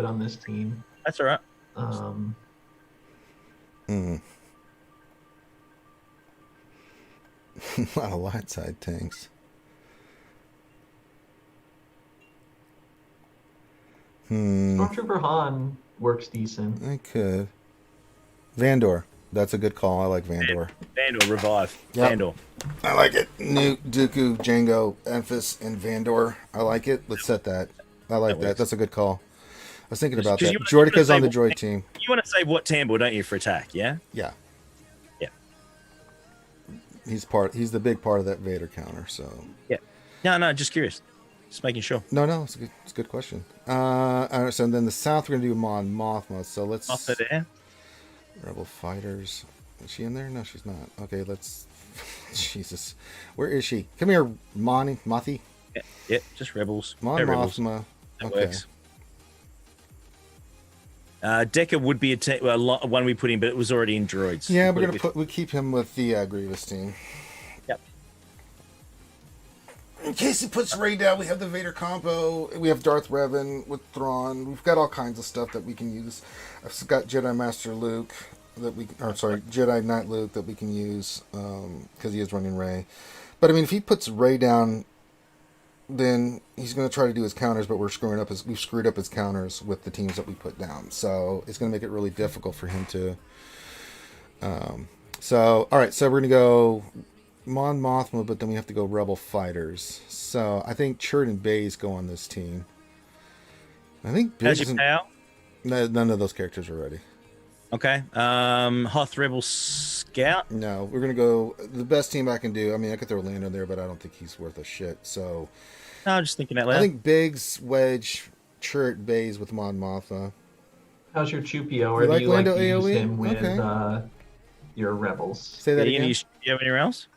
on this team. That's all right. A lot of light side tanks. Stormtrooper Han works decent. I could. Vandor. That's a good call. I like Vandor. Vandor, revive. Yep. Vandor. I like it. Newt, Dooku, Django, Emphas, and Vandor. I like it. Let's set that. I like that. That's a good call. I was thinking about that. Jordica's on the droid team. You want to save what Tambor, don't you, for attack, yeah? Yeah. Yeah. He's the big part of that Vader counter, so. Yeah. No, just curious. Just making sure. No, it's a good question. All right, so then the south we're gonna do Mon Mothma. So let's. Mothma there. Rebel fighters. Is she in there? No, she's not. Okay, let's. Jesus, where is she? Come here, Mothi. Yeah, just rebels. Mon Mothma. That okay. works. Decker would be one we put in, but it was already in droids. Yeah, we keep him with the Grievous team. Yep. In case he puts Rey down, we have the Vader combo. We have Darth Revan with Thrawn. We've got all kinds of stuff that we can use. I've got Jedi Master Luke Jedi Knight Luke that we can use because he is running Rey. But I mean, if he puts Rey down, then he's going to try to do his counters, but we've screwed up his counters with the teams that we put down. So it's going to make it really difficult for him to. All right, so we're going to go Mon Mothma, but then we have to go Rebel Fighters. So I think Chirrut and Baze go on this team. I think Biggs none of those characters are ready. Okay. Hoth Rebel Scout. No, we're gonna go the best team I can do. I mean, I could throw Lando there, but I don't think he's worth a shit. So no, I'm just thinking out loud. I think Biggs, Wedge, Chirrut, Baze with Mon Mothma. How's your Chupio? Or You do like you like Lando to use AoE? him with Okay. your rebels? Say that Yeah, again. you have anywhere else?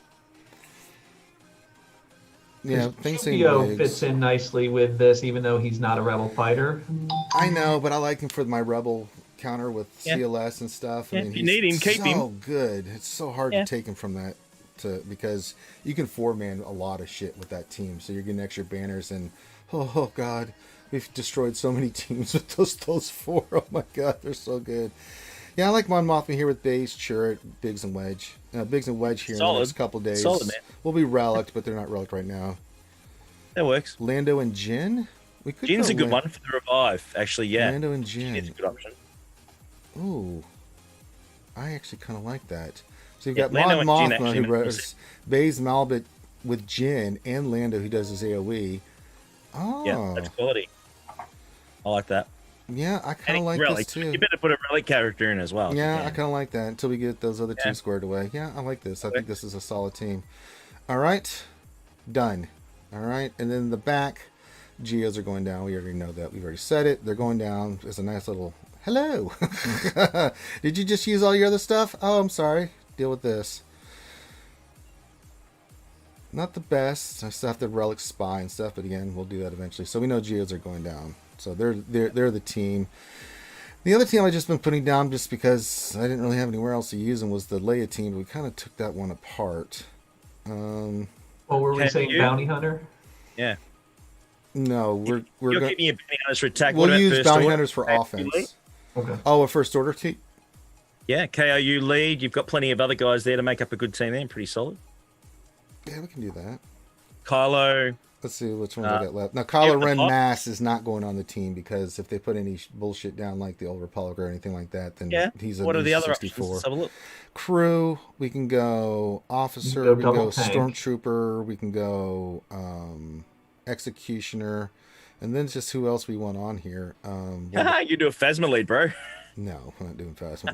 Yeah, things seem Chupio fits in nicely with this, even though he's not a rebel fighter. I know, but I like him for my rebel counter with Yeah. CLS and stuff. I Yeah, mean, if you he's need him, keep so him. good. It's so hard Yeah. to take him from that because you can four-man a lot of shit with that team. So you're getting extra banners and oh god, we've destroyed so many teams with those four. Oh my god, they're so good. Yeah, I like Mon Mothma here with base, Churret, Biggs, and Wedge. Biggs and Wedge here in the next couple days. Solid, man. We'll be relicked, but they're not relicked right now. That works. Lando and Jin? We could Jin's go a good one for the revive, actually, yeah. Lando and Jin. It's a good option. Ooh. I actually kind of like that. So you've Yeah, got Lando Mon and Jin Mothma, actually who makes runs Baze Malbit with Jin, and Lando, who does his AoE. Oh. Yeah, that's quality. I like that. Yeah, I kind of And like relic. this too. You better put a relic character in as well. if you Yeah, can. I kind of like that until we get those other Yeah. two squared away. Yeah, I like this. I think this is a solid team. All right, done. All right, and then the back, Geos are going down. We already know that. We've already said it. They're going down. There's a nice little hello. Did you just use all your other stuff? Oh, I'm sorry. Deal with this. Not the best. I still have the relic spy and stuff, but again, we'll do that eventually. So we know Geos are going down. So they're the team. The other team I just been putting down just because I didn't really have anywhere else to use them was the Leia team. But we kind of took that one apart. Well, were we Can saying you? bounty hunter? Yeah. No, we're You're gonna, keeping your bounty hunters for attack. What we'll about use first bounty order? hunters for KOU offense. lead? Okay. Oh, a first order team. Yeah, KOU lead. You've got plenty of other guys there to make up a good team there. Pretty solid. Yeah, we can do that. Kylo. Let's see which ones I got left. Now, Kylo the Ren top. Mass is not going on the team because if they put any bullshit down like the Old Republic or anything like that, then Yeah. he's a What are the other 64. options? Let's have a look. Crew, we can go officer, You can go we can go double tank. stormtrooper, we can go executioner, and then it's just who else we want on here. You do a Phasma lead, bro. No, I'm not doing fast.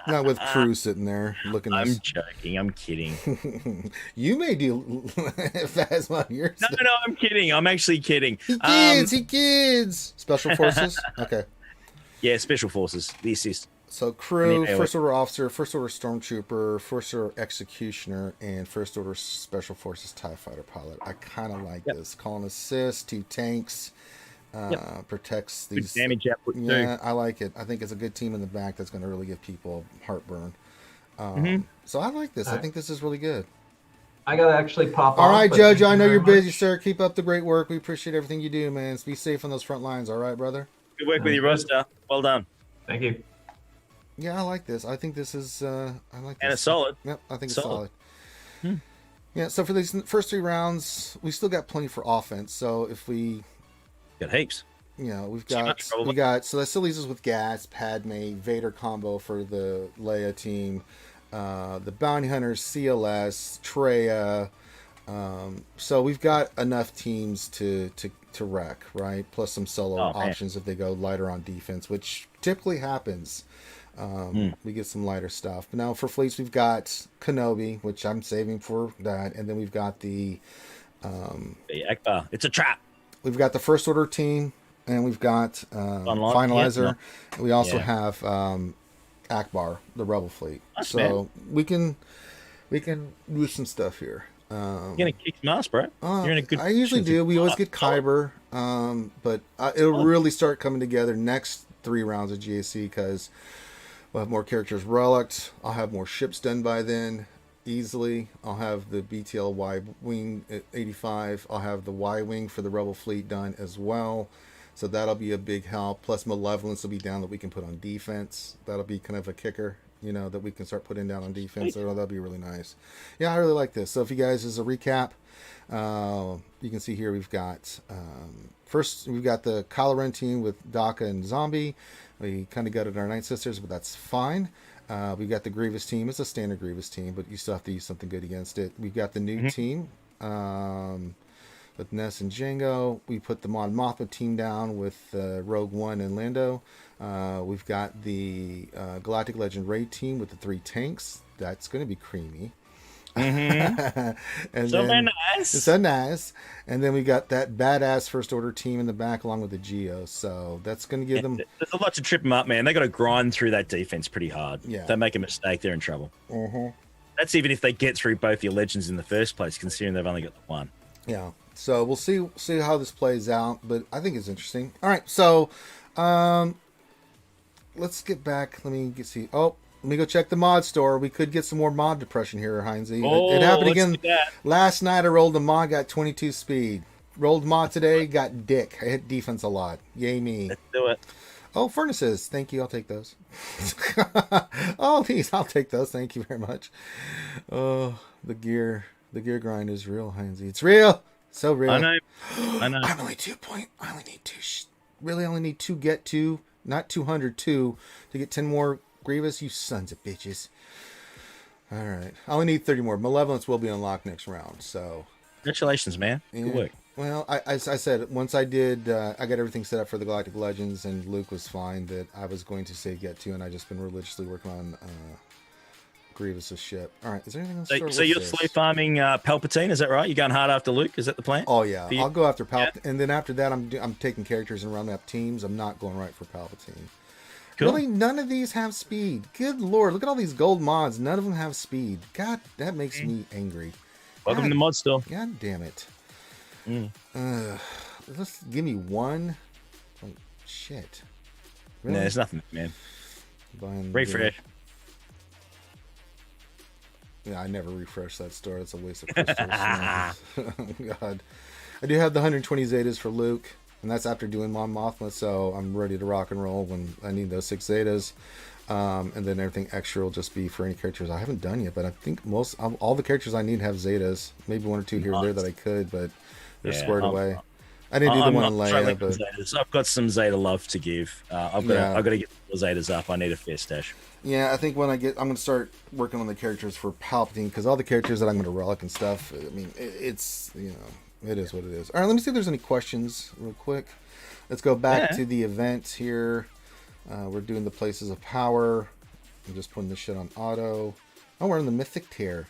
Not with crew sitting there looking at I'm us. joking. I'm kidding. You may do Phasma on yours. No, I'm kidding. I'm actually kidding. He kids. Special forces. Okay. Yeah, special forces. The assist. So crew, I mean, first order officer, first order stormtrooper, first order executioner, and first order special forces TIE fighter pilot. I kind of like this. Call and assist, 2 tanks, protects Good these. damage output Yeah, too. I like it. I think it's a good team in the back that's going to really give people heartburn. So I like this. I think this is really good. I gotta actually pop All off, right, but Judge, thank I you know very you're busy, much. sir. Keep up the great work. We appreciate everything you do, man. Be safe on those front lines. All right, brother? Good work with your roster. Well done. Thank you. Yeah, I like this. I think this is, I like this. And it's solid. Yep, I think it's Solid. solid. Yeah, so for these first 3 rounds, we still got plenty for offense. So if we, Got heaps. we've Too got, much, probably. so that still leaves us with Gas, Padme, Vader combo for the Leia team, the Bounty Hunters, CLS, Traya. So we've got enough teams to wreck, right? Plus some solo options if they go lighter on defense, which typically happens. We get some lighter stuff. But now for fleets, we've got Kenobi, which I'm saving for that, and then we've got the Akbar. It's a trap. we've got the first order team, and we've got Finalizer. Yeah, We also have Akbar, the Rebel fleet. Nice, So we can do some stuff here. You're gonna kick some ass, bro. You're in a good. I usually position do. to- We always get Kyber, but it'll really start coming together next 3 rounds of GAC because we'll have more characters relicked. I'll have more ships done by then easily. I'll have the BTLY wing at 85. I'll have the Y wing for the Rebel fleet done as well. So that'll be a big help. Plus Malevolence will be down that we can put on defense. That'll be kind of a kicker, that we can start putting down on defense. So that'll be really nice. Yeah, I really like this. So if you guys, as a recap, you can see here we've got first we've got the Kylo Ren team with Daka and Zombie. We kind of gutted our Night Sisters, but that's fine. We got the Grievous team. It's a standard Grievous team, but you still have to use something good against it. We've got the new team with Ness and Django. We put the Mon Mothma team down with Rogue One and Lando. We've got the Galactic Legend Raid team with the 3 tanks. That's going to be creamy. Mhm. And So then nice. it's so nice. And then we got that badass first order team in the back along with the Geo. So that's going to give them. There's a lot to trip them up, man. They got to grind through that defense pretty hard. Yeah. If they make a mistake, they're in trouble. Mm-hmm. That's even if they get through both your legends in the first place, considering they've only got the one. Yeah. So we'll see how this plays out, but I think it's interesting. All right. So let's get back. Let me see. Oh, let me go check the mod store. We could get some more mod depression here, Heinzie. Oh, it happened let's again do that. last night. I rolled a mod, got 22 speed. Rolled mod today, got dick. I hit defense a lot. Yay me. Let's do it. Oh, furnaces. Thank you. I'll take those. Oh, these. I'll take those. Thank you very much. Oh, the gear grind is real, Heinzie. It's real. So real. I know. I'm only 2 point. I only need two. Really, only need two. Get two, not 202 to get 10 more Grievous. You sons of bitches. All right. I only need 30 more. Malevolence will be unlocked next round. So. Congratulations, man. Good work. Well, I said once I did, I got everything set up for the Galactic Legends, and Luke was fine that I was going to save Get to, and I just been religiously working on Grievous's ship. All right, is there anything else? So you're slow farming Palpatine, is that right? You're going hard after Luke, is that the plan? Oh yeah, I'll go after Palpatine, and then after that, I'm taking characters and running up teams. I'm not going right for Palpatine. Cool. Really, none of these have speed. Good lord, look at all these gold mods. None of them have speed. God, that makes me angry. Welcome to the mod store. God damn it. Let's give me one. Oh, shit. Really? No, there's nothing, man. Refresh. Yeah, I never refresh that store. It's a waste of crystals. Oh, God. I do have the 120 Zetas for Luke, and that's after doing Mon Mothma, so I'm ready to rock and roll when I need those 6 Zetas. And then everything extra will just be for any characters I haven't done yet, but I think all the characters I need have Zetas. Maybe 1 or 2 here or there that I could, but they're squared away. I didn't do the one on Leia, but I've got some Zeta love to give. I've got to get the Zetas up. I need a fair stash. Yeah, I think when I'm going to start working on the characters for Palpatine, because all the characters that I'm going to relic and stuff, I mean, it's, it is what it is. All right, let me see if there's any questions real quick. Let's go back to the event here. We're doing the Places of Power. I'm just putting this shit on auto. Oh, we're in the Mythic tier.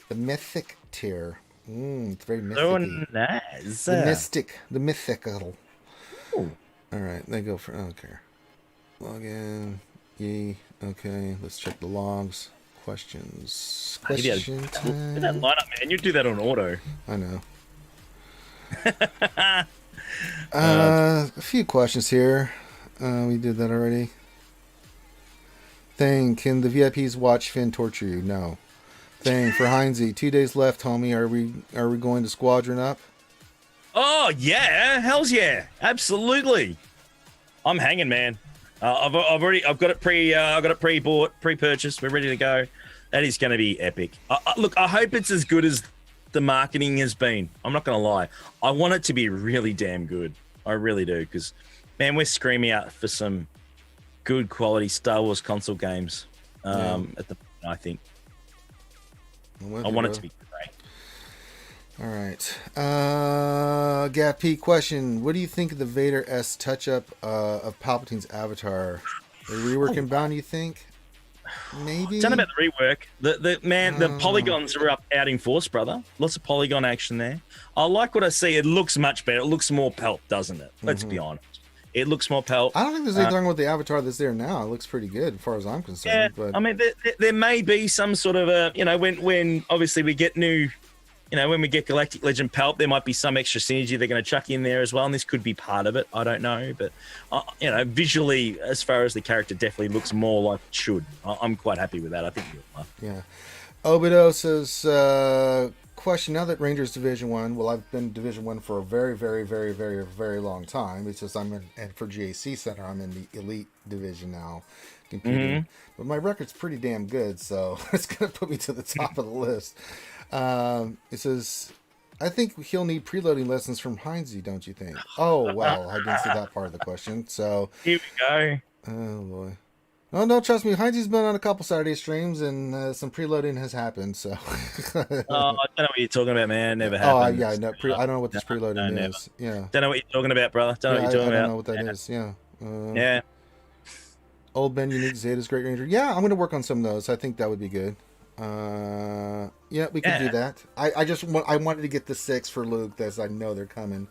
The Mythic tier. It's very mythic. So nice. The mythical. Ooh. All right, they go for. I don't care. Log in. Yee. Okay, let's check the logs. Questions. Question time. That lineup, man. You do that on auto. I know. A few questions here. We did that already. Thing, can the VIPs watch Finn torture you? No. Thing, for Heinzie, 2 days left, homie. Are we going to squadron up? Oh yeah, hell's yeah, absolutely. I'm hanging, man. I've got it pre-bought, pre-purchased. We're ready to go. That is going to be epic. Look, I hope it's as good as the marketing has been. I'm not going to lie. I want it to be really damn good. I really do, because man, we're screaming out for some good quality Star Wars console games. I think. I want it to be great. All right. Gav P question. What do you think of the Vader S touch-up of Palpatine's avatar? Are they reworking Bound, you think? Maybe? It's not about the rework. The polygons are out in force, brother. Lots of polygon action there. I like what I see. It looks much better. It looks more pelt, doesn't it? Let's be honest. It looks more pelt. I don't think there's anything wrong with the avatar that's there now. It looks pretty good as far as I'm concerned. Yeah, but I mean, there may be some sort of when obviously we get new, when we get Galactic Legend pelt, there might be some extra synergy they're going to chuck in there as well, and this could be part of it. I don't know, but visually, as far as the character, definitely looks more like it should. I'm quite happy with that. I think you'll love. Yeah. Obido says, question, now that Rangers Division 1, well, I've been Division 1 for a very, very, very, very, very long time. It's just and for GAC Center, I'm in the Elite Division now, competing. Mm-hmm. But my record's pretty damn good, so it's going to put me to the top of the list. It says, I think he'll need preloading lessons from Heinzie, don't you think? Oh, well, I didn't see that part of the question, so... Here we go. Oh, boy. Oh, no, trust me. Heinzie's been on a couple Saturday streams, and some preloading has happened. So, I don't know what you're talking about, man. Never happened. Oh, yeah, no, I don't know what this preloading is. Yeah, don't know what you're talking about, brother. Don't know what you're talking about. I don't know what that is. Yeah. Yeah. Old Ben Unique Zeta's Great Ranger. Yeah, I'm going to work on some of those. I think that would be good. Yeah, we can do that. I wanted to get the 6 for Luke, as I know they're coming.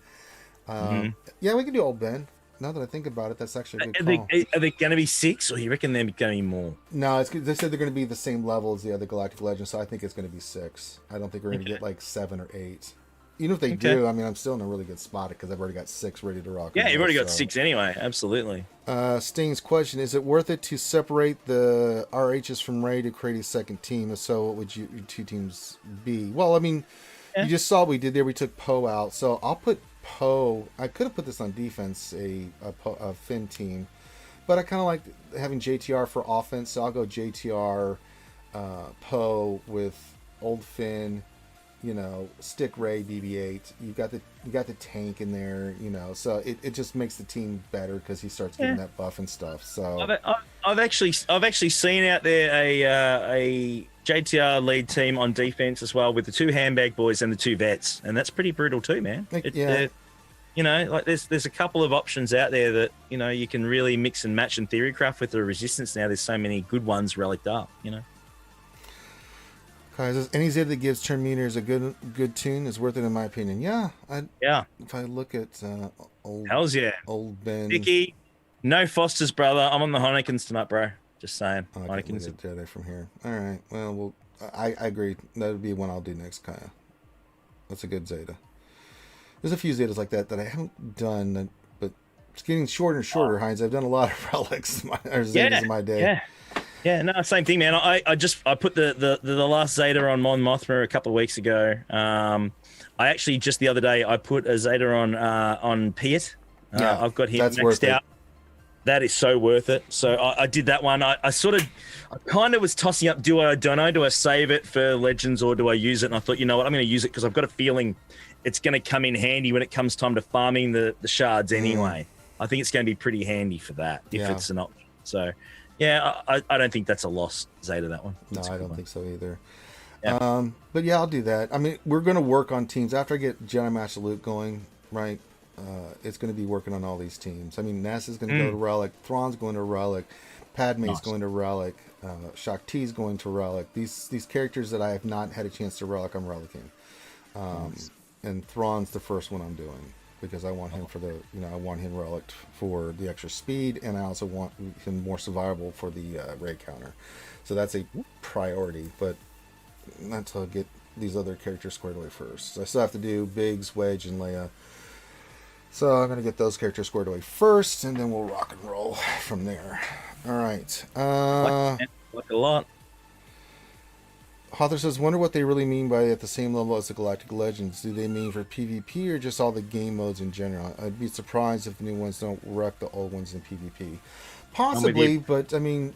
Yeah, we can do Old Ben. Now that I think about it, that's actually a good call. Are they going to be 6, or you reckon they're going to be more? No, they said they're going to be the same level as the other Galactic Legends, so I think it's going to be 6. I don't think we're going to get like 7 or 8. Even if they do, I mean, I'm still in a really good spot because I've already got 6 ready to rock. Yeah, you've already got 6 anyway. Absolutely. Sting's question: is it worth it to separate the RHs from Ray to create a second team? If so, what would your 2 teams be? Well, I mean, you just saw what we did there. We took Poe out, so I'll put Poe. I could have put this on defense, a Finn team, but I kind of like having JTR for offense, so I'll go JTR, Poe with old Finn, stick Ray BB-8. You got the tank in there, so it just makes the team better because he starts getting that buff and stuff. So I've actually seen out there a JTR lead team on defense as well, with the 2 handbag boys and the 2 vets, and that's pretty brutal too, man. Like there's a couple of options out there that you can really mix and match in theorycraft with the resistance. Now there's so many good ones relicked up. Guys, any Zeta that gives turn meters a good tune is worth it in my opinion. Yeah. If I look at old Ben, Vicky, no Foster's brother. I'm on the Heinekens tonight, bro. Just saying. Heinekens Jedi from here. All right. Well, I agree. That would be one I'll do next, Kaya. That's a good Zeta. There's a few Zetas like that I haven't done, but it's getting shorter and shorter, Heinz. I've done a lot of relics or Zetas in my day. Yeah, no, same thing, man. I put the last Zeta on Mon Mothma a couple of weeks ago. I actually just the other day I put a Zeta on Piet. I've got him maxed out. That is so worth it. So I did that one. I kind of was tossing up, do I save it for Legends or do I use it? And I thought, you know what, I'm going to use it because I've got a feeling it's going to come in handy when it comes time to farming the shards anyway. I think it's going to be pretty handy for that if it's an option. So, yeah, I don't think that's a lost Zeta, that one. No, I don't think so either. Yeah. But yeah, I'll do that. I mean, we're going to work on teams. After I get Jedi Master Luke going, right, it's going to be working on all these teams. I mean, NASA's going to go to Relic. Thrawn's going to Relic. Padme's going to Relic. Shakti's going to Relic. These characters that I have not had a chance to Relic, I'm Relicing. And Thrawn's the first one I'm doing because I want him for I want him Reliced for the extra speed, and I also want him more survivable for the raid counter. So that's a priority, but not until I get these other characters squared away first. So I still have to do Biggs, Wedge, and Leia. So I'm going to get those characters squared away first, and then we'll rock and roll from there. All right. Like a lot. Hawthor says, wonder what they really mean by at the same level as the Galactic Legends. Do they mean for PvP or just all the game modes in general? I'd be surprised if the new ones don't wreck the old ones in PvP. Possibly, but I mean,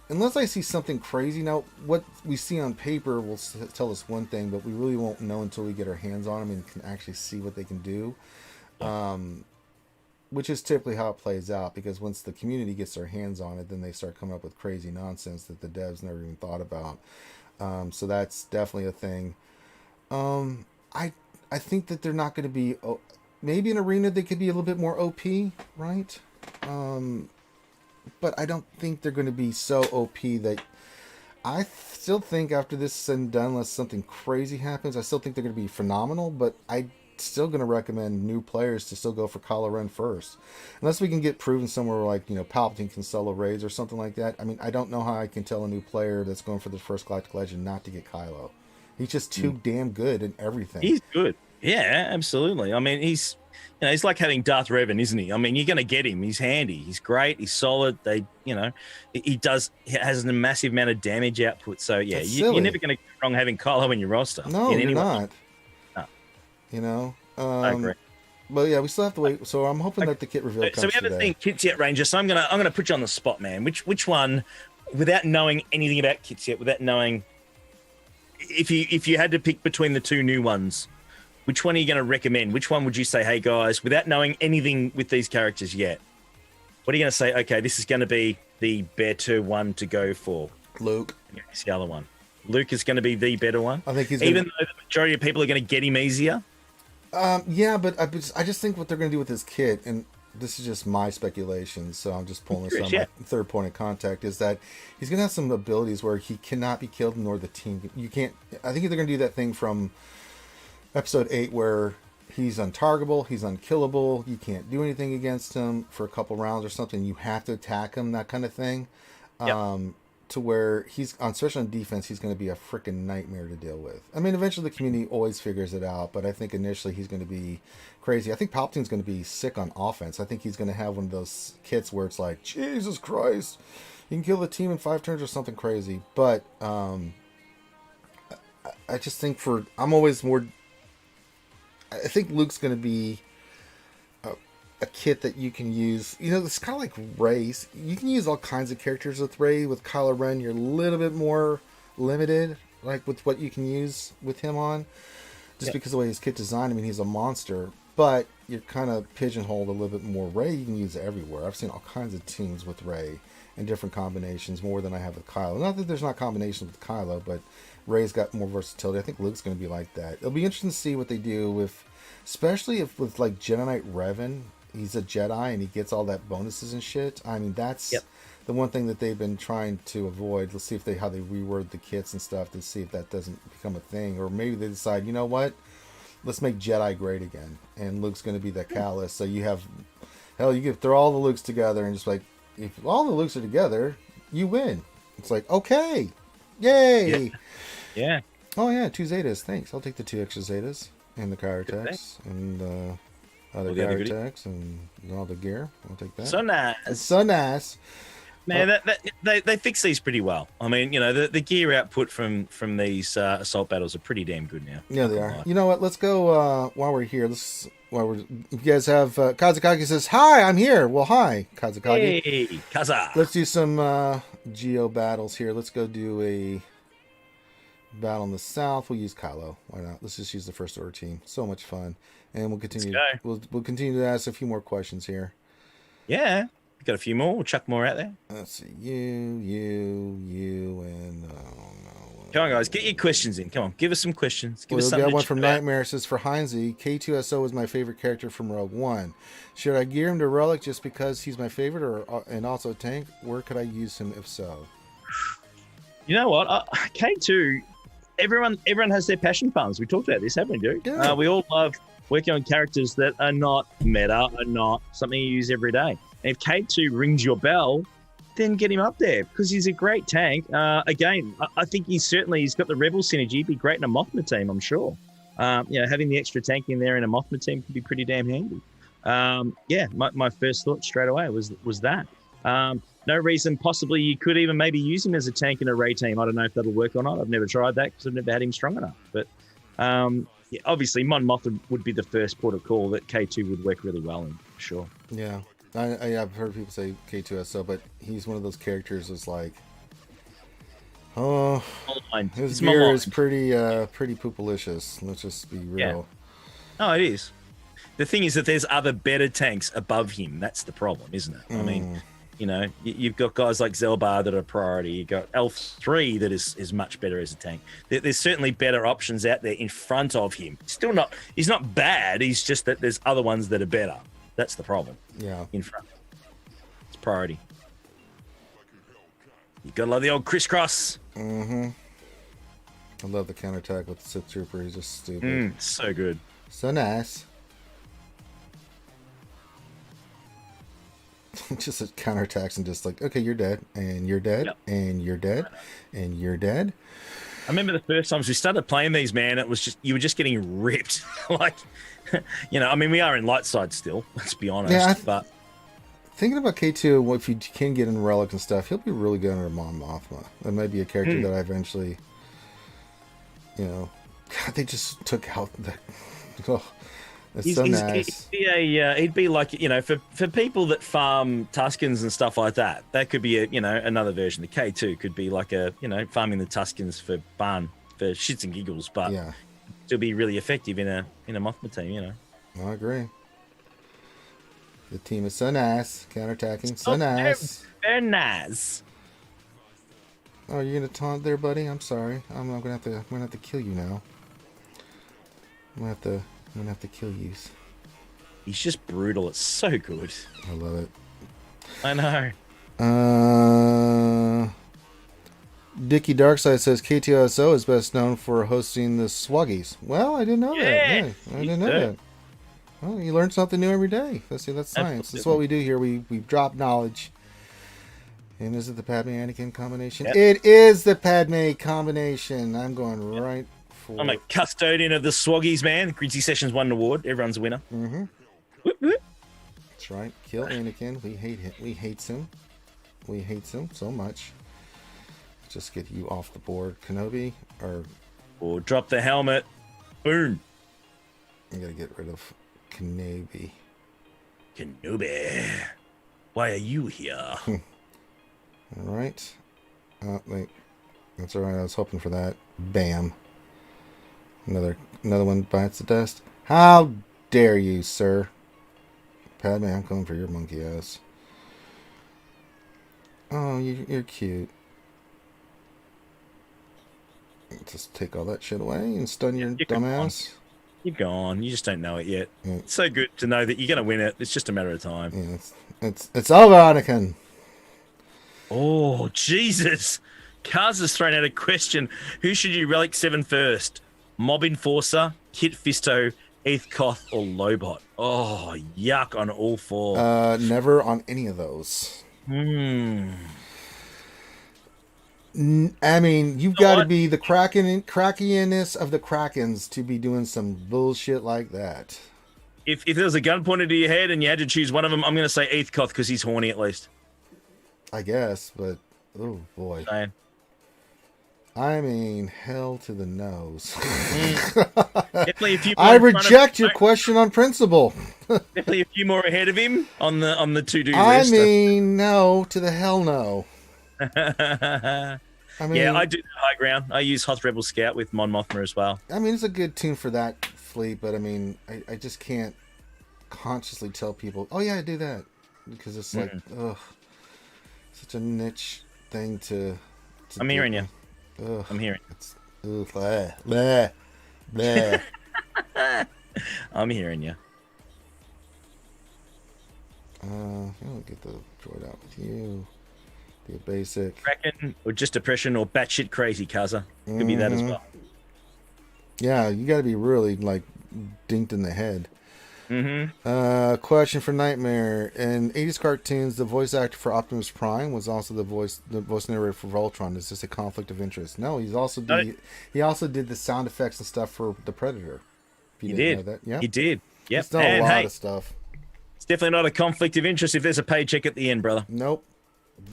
unless I see something crazy. Now, what we see on paper will tell us one thing, but we really won't know until we get our hands on them and can actually see what they can do. Which is typically how it plays out, because once the community gets their hands on it, then they start coming up with crazy nonsense that the devs never even thought about. So that's definitely a thing. I think that they're not going to be... maybe in Arena they could be a little bit more OP, right? But I don't think they're going to be so OP that... I still think after this is said and done, unless something crazy happens, I still think they're going to be phenomenal, but I still going to recommend new players to still go for Kylo Ren first, unless we can get proven somewhere like Palpatine can solo raids or something like that. I mean, I don't know how I can tell a new player that's going for the first Galactic Legend not to get Kylo. He's just too damn good in everything. He's good, yeah, absolutely. I mean, he's he's like having Darth Revan, isn't he? I mean, you're going to get him. He's handy. He's great. He's solid. He has a massive amount of damage output. So yeah, you're never going to get wrong having Kylo in your roster. No, you're not. I agree. But yeah, we still have to wait. So I'm hoping that the kit reveal comes today. So we haven't seen kits yet, Ranger. So I'm gonna put you on the spot, man. Which one, without knowing anything about kits yet, without knowing, if you had to pick between the two new ones, which one are you going to recommend? Which one would you say, hey guys, without knowing anything with these characters yet, what are you going to say? Okay, this is going to be the better one to go for. Luke. It's the other one. Luke is going to be the better one. I think he's even though the majority of people are going to get him easier. Yeah, but I just think what they're going to do with this kit, and this is just my speculation, so I'm just pulling this on Yeah. my third point of contact, is that he's going to have some abilities where he cannot be killed, nor the team. You can't. I think they're going to do that thing from episode 8 where he's untargetable, he's unkillable, you can't do anything against him for a couple rounds or something. You have to attack him, that kind of thing. Yep. To where he's on, especially on defense, he's going to be a freaking nightmare to deal with. I mean, eventually the community always figures it out, but I think initially he's going to be crazy. I think Palpatine's going to be sick on offense. I think he's going to have one of those kits where it's like, Jesus Christ, you can kill the team in 5 turns or something crazy. But I just think I'm always more. I think Luke's going to be a kit that you can use. You know, it's kind of like Rey. You can use all kinds of characters with Rey. With Kylo Ren, you're a little bit more limited, like with what you can use with him on, just because of the way his kit designed. I mean, he's a monster, but you're kind of pigeonholed a little bit more. Rey, you can use it everywhere. I've seen all kinds of teams with Rey in different combinations, more than I have with Kylo. Not that there's not combinations with Kylo, but Rey's got more versatility. I think Luke's going to be like that. It'll be interesting to see what they do with, especially if with like Jedi Knight Revan. He's a Jedi and he gets all that bonuses and shit. I mean, that's the one thing that they've been trying to avoid. Let's see how they reword the kits and stuff to see if that doesn't become a thing. Or maybe they decide, you know what? Let's make Jedi great again. And Luke's going to be that catalyst. So you have, hell, you could throw all the Lukes together and just like, if all the Lukes are together, you win. It's like, okay. Yay. Yeah. Oh, yeah, 2 Zetas. Thanks. I'll take the 2 extra Zetas and the Kyrotex and other Kyrotex and all the gear. I'll take that. So nice. It's so nice. Man, they fix these pretty well. I mean, you know, the gear output from these assault battles are pretty damn good now. Yeah, they are. You know what? Let's go while we're here. If you guys have Kazakagi says, hi, I'm here. Well, hi, Kazakagi. Hey, Kaza. Let's do some Geo battles here. Let's go do a battle in the south. We'll use Kylo. Why not? Let's just use the first order team. So much fun. And we'll continue. We'll continue to ask a few more questions here. Yeah. We got a few more. We'll chuck more out there. Let's see. You, and come on, guys. Get your questions in. Come on. Give us some questions. Give us we something. got one from Nightmare. It says, for Heinze, K2SO is my favorite character from Rogue One. Should I gear him to Relic just because he's my favorite, and also a tank? Where could I use him if so? You know what? K2, everyone has their passion farms. We talked about this, haven't we, dude? Yeah. We all love working on characters that are not meta, are not something you use every day. And if K2 rings your bell, then get him up there because he's a great tank. Again, I think he's got the Rebel synergy. He'd be great in a Mothma team, I'm sure. Having the extra tank in there in a Mothma team could be pretty damn handy. My first thought straight away was that. No reason possibly you could even maybe use him as a tank in a Rey team. I don't know if that'll work or not. I've never tried that because I've never had him strong enough. But obviously, Mon Mothma would be the first port of call that K2 would work really well in, for sure. Yeah. I've heard people say K2SO, but he's one of those characters that's like, his gear is pretty poopalicious. Let's just be real. Yeah. Oh, it is. The thing is that there's other better tanks above him. That's the problem, isn't it? I mean, you know, you've got guys like Zelbar that are priority. You've got Elf 3 that is much better as a tank. There's certainly better options out there in front of him. He's not bad. He's just that there's other ones that are better. That's the problem. Yeah. In front. It's priority. You gotta love the old crisscross. Mm-hmm. I love the counterattack with the Sith Trooper. He's just stupid. So good. So nice. Just a counterattacks and just like, okay, you're dead, and you're dead, and you're dead, and you're dead. I remember the first times we started playing these, man, it was just, you were just getting ripped. Like, you know, I mean, we are in light side still, let's be honest. Yeah, but thinking about K2, if you can get in Relic and stuff, he'll be really good under Mon Mothma. That might be a character that I eventually, you know, God, they just took out the. Oh, that's so nice. He'd be like, you know, for people that farm Tuskens and stuff like that, that could be another version. The K2 could be like farming the Tuskens for fun, for shits and giggles, but still be really effective in a Mothma team, you know. I agree. The team is so nice, counterattacking, so nice. Very nice. Oh, you're gonna taunt there, buddy? I'm sorry. I'm gonna have to kill you now. I'm gonna have to kill you. He's just brutal. It's so good. I love it. I know. Dickie Darkside says KTOSO is best known for hosting the SWGOH. Well, I didn't know that. Yeah, I didn't know that. Well, you learn something new every day. That's science. Absolutely. That's what we do here. We drop knowledge. And is it the Padme Anakin combination? Yep. It is the Padme combination. I'm going right for. I'm a custodian of the SWGOHs, man. Grizzly Sessions won an award. Everyone's a winner. Mm-hmm. Whoop, whoop. That's right. Kill Anakin. We hate him. We hates him. We hates him so much. Just get you off the board, Kenobi. Or drop the helmet. Boom. I gotta get rid of Kenobi. Kenobi. Why are you here? All right. Wait. That's all right. I was hoping for that. Bam. Another one bites the dust. How dare you, sir? Padme, I'm coming for your monkey ass. Oh, you're cute. Just take all that shit away and stun your dumbass. You're gone. You just don't know it yet. Yeah. It's so good to know that you're going to win it. It's just a matter of time. Yeah, it's over, Anakin. Oh, Jesus. Kaz has thrown out a question. Who should you relic 7 first? Mob Enforcer, Kit Fisto, Heath Koth, or Lobot? Oh, yuck on all 4. Never on any of those. I mean, you've got to be the crackiest of the Krakens to be doing some bullshit like that. If there was a gun pointed to your head and you had to choose one of them, I'm going to say Heath Koth because he's horny at least. I guess, but oh boy. I mean, hell to the nose. Definitely a few more I reject your question on principle. Definitely a few more ahead of him on the to-do I list. mean, no to the hell no. I mean, yeah, I do the high ground. I use Hoth Rebel Scout with Mon Mothma as well. I mean, it's a good tune for that fleet, but I mean, I just can't consciously tell people, oh yeah, I do that. Because it's like, ugh, such a niche thing to I'm do. hearing you. Ugh, I'm hearing. It's bleh, bleh, bleh. I'm hearing you. I'll get the droid out with you. Be a basic. Kraken or just depression or batshit crazy, Kaza. Could be that as well. Yeah, you got to be really like dinked in the head. Question for Nightmare. In 80s cartoons, the voice actor for Optimus Prime was also the voice narrator for Voltron. Is this a conflict of interest? No, he also did the sound effects and stuff for the Predator. If you didn't know that. Yeah, he did. Yep. He's done a lot of stuff. It's definitely not a conflict of interest if there's a paycheck at the end, brother. Nope.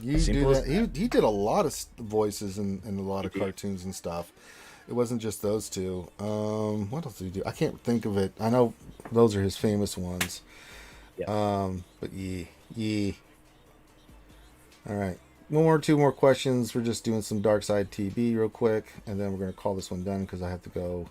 You do that. He did a lot of voices in a lot of cartoons and stuff. It wasn't just those two. What else did he do? I can't think of it. I know those are his famous ones. Yeah. But yeah. All right. Two more questions. We're just doing some Dark Side TB real quick, and then we're going to call this one done because I have to go.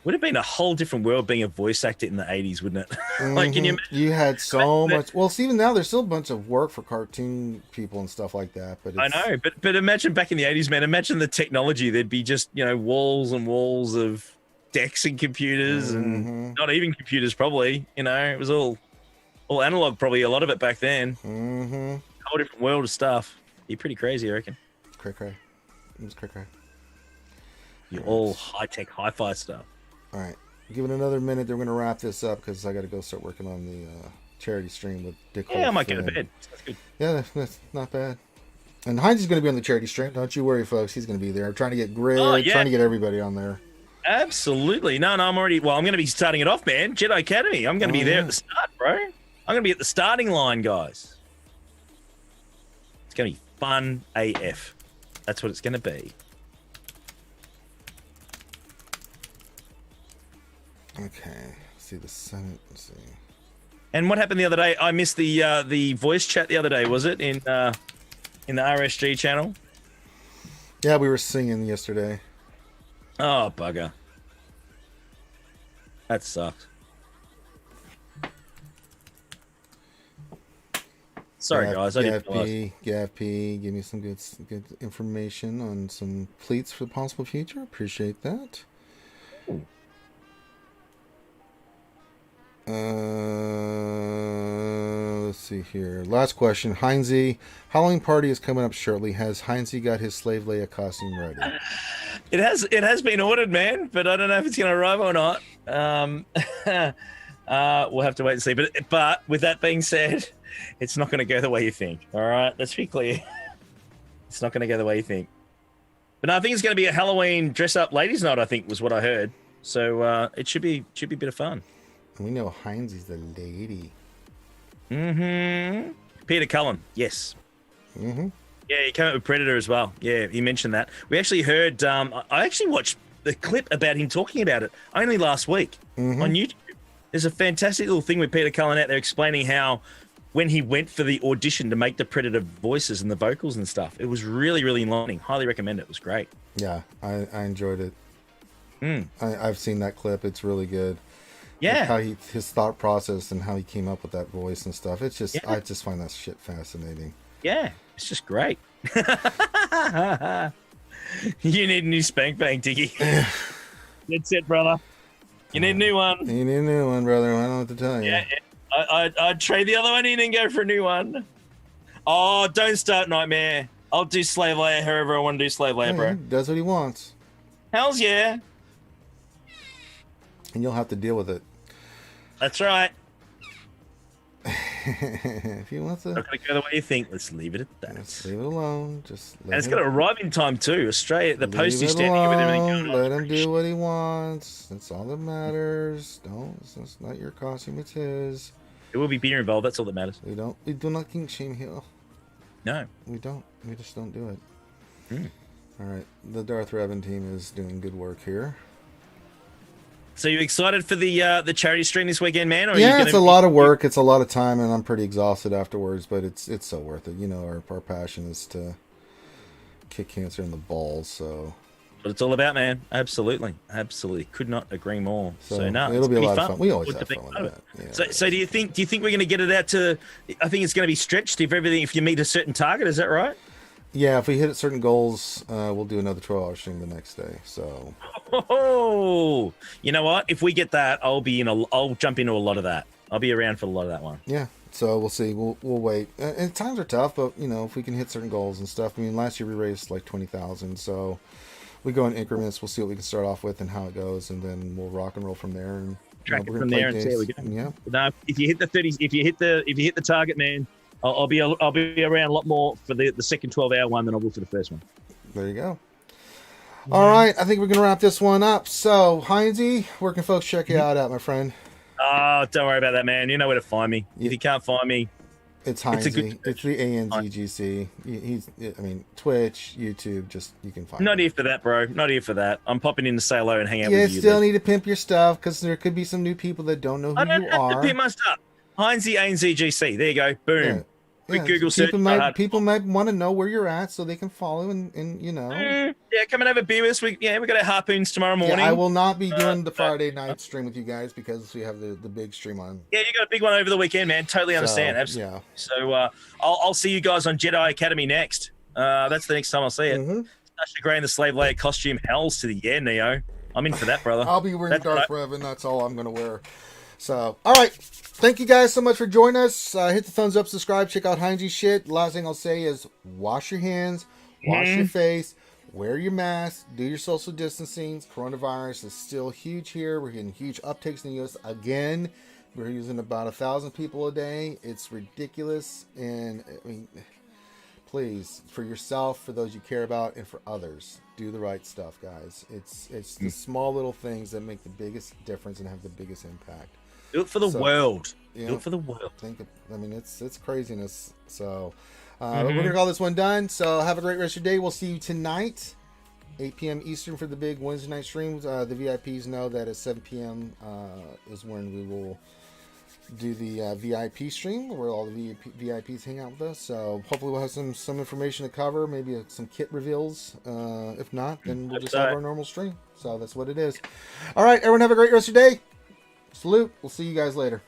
Would have been a whole different world being a voice actor in the 80s, wouldn't it? Like, can you imagine? You had so much. Well, see, even now there's still a bunch of work for cartoon people and stuff like that. But I know, but imagine back in the 80s, man. Imagine the technology. There'd be just walls and walls of decks and computers, and not even computers, probably. It was all analog, probably a lot of it back then. A whole different world of stuff. You're pretty crazy, I reckon. Cray. It was cray. You're all high tech, hi-fi stuff. All right, give it another minute. They're going to wrap this up because I got to go start working on the charity stream with Dick. Yeah, I might go to bed. That's good. Yeah, that's not bad. And Heinz is going to be on the charity stream. Don't you worry, folks. He's going to be there. I'm trying to get Grid, trying to get everybody on there. Absolutely. No, I'm already. Well, I'm going to be starting it off, man. Jedi Academy. I'm going to be there at the start, bro. I'm going to be at the starting line, guys. It's going to be fun AF. That's what it's going to be. Okay, see the Senate. Let's see. And what happened the other day? I missed the voice chat the other day. Was it in the RSG channel? Yeah, we were singing yesterday. Oh bugger! That sucked. Sorry, guys. I didn't realize. GAFP, give me some good information on some fleets for the possible future. Appreciate that. see here. Last question. Heinzie, Halloween party is coming up shortly. Has Heinzie got his Slave Leia costume ready? It has been ordered, man, but I don't know if it's going to arrive or not. We'll have to wait and see. But with that being said, it's not going to go the way you think. All right, let's be clear. It's not going to go the way you think. But no, I think it's going to be a Halloween dress-up ladies' night, I think, was what I heard. So it should be a bit of fun. We know Heinzie's the lady. Mm-hmm. Peter Cullen, yes. Mm-hmm. Yeah, he came up with Predator as well. Yeah, he mentioned that. We actually heard, I actually watched the clip about him talking about it only last week on YouTube. There's a fantastic little thing with Peter Cullen out there explaining how when he went for the audition to make the Predator voices and the vocals and stuff, it was really, really enlightening. Highly recommend it. It was great. Yeah, I enjoyed it. I've seen that clip. It's really good. Yeah. Like how his thought process and how he came up with that voice and stuff. It's just, I just find that shit fascinating. Yeah, it's just great. You need a new spank bang, Tiki. That's it, brother. You need a new one. You need a new one, brother. I don't know what to tell you. Yeah, I'd trade the other one in and go for a new one. Oh, don't start Nightmare. I'll do Slave Leia, however I want to do Slave Leia, bro. He does what he wants. Hells yeah. And you'll have to deal with it. That's right. If he wants to. Not going to go the way you think. Let's leave it at that. Let's leave it alone. Just let and it's going to arrive in time too. Australia, the post is standing alone. with everything going on. Let him do what he wants. That's all that matters. It's not your costume, it's his. There will be beer involved. That's all that matters. We do not kink shame here. No. We don't. We just don't do it. All right. The Darth Revan team is doing good work here. So you excited for the charity stream this weekend, man? Or Yeah, it's a lot of work. It's a lot of time, and I'm pretty exhausted afterwards. But it's so worth it. You know, our passion is to kick cancer in the balls. So what it's all about, man. Absolutely. Could not agree more. So no, it'll be a lot fun. of fun. We always have fun with that. Yeah, so do you think we're going to get it out to? I think it's going to be stretched if you meet a certain target. Is that right? Yeah, if we hit certain goals, we'll do another 12-hour stream the next day. So, you know what? If we get that, I'll jump into a lot of that. I'll be around for a lot of that one. Yeah. So we'll see. We'll wait. And times are tough, but you know, if we can hit certain goals and stuff. I mean, last year we raised like 20,000. So we go in increments. We'll see what we can start off with and how it goes, and then we'll rock and roll from there. And track it from there and see how we go. Yeah. No, if you hit the 30s, if you hit the target, man. I'll be around a lot more for the second 12-hour one than I will for the first one. There you go. All right, I think we're gonna wrap this one up. So, Heinzie, where can folks check you out at, my friend? Oh, don't worry about that, man. You know where to find me. If you can't find me, it's Heinzie. It's the ANZGC. Twitch, YouTube. Just you can find. Not here for that, bro. Not here for that. I'm popping in to say hello and hang out with you. You still need to pimp your stuff because there could be some new people that don't know who you are. I don't have to pimp my stuff. Heinzie ANZGC. There you go. Boom. Yeah. Quick Google search. People might want to know where you're at so they can follow and you know. Yeah, come and have a beer with us. We got our harpoons tomorrow morning. Yeah, I will not be doing the Friday night stream with you guys because we have the big stream on. Yeah, you got a big one over the weekend, man. Totally understand. Absolutely. Yeah. So I'll see you guys on Jedi Academy next. That's the next time I'll see it. McGrande the Slave Leia costume. Hells to the Neo. I'm in for that, brother. I'll be wearing Darth Revan. That's all I'm gonna wear. So, all right. Thank you guys so much for joining us. Hit the thumbs up, subscribe, check out Heinzie's shit. Last thing I'll say is wash your hands, wash your face, wear your mask, do your social distancing. Coronavirus is still huge here. We're getting huge uptakes in the U.S. again. We're using about 1,000 people a day. It's ridiculous. And I mean, please, for yourself, for those you care about, and for others, do the right stuff, guys. It's the small little things that make the biggest difference and have the biggest impact. Do it for the world. Yeah, do it for the world. It's craziness. So we're gonna call this one done. So have a great rest of your day. We'll see you tonight, 8 p.m. Eastern for the big Wednesday night streams. The VIPs know that at 7 p.m. Is when we will do the VIP stream where all the VIPs hang out with us. So hopefully we'll have some information to cover, maybe some kit reveals. If not, then we'll just have our normal stream. So that's what it is. All right, everyone have a great rest of your day. Salute. We'll see you guys later.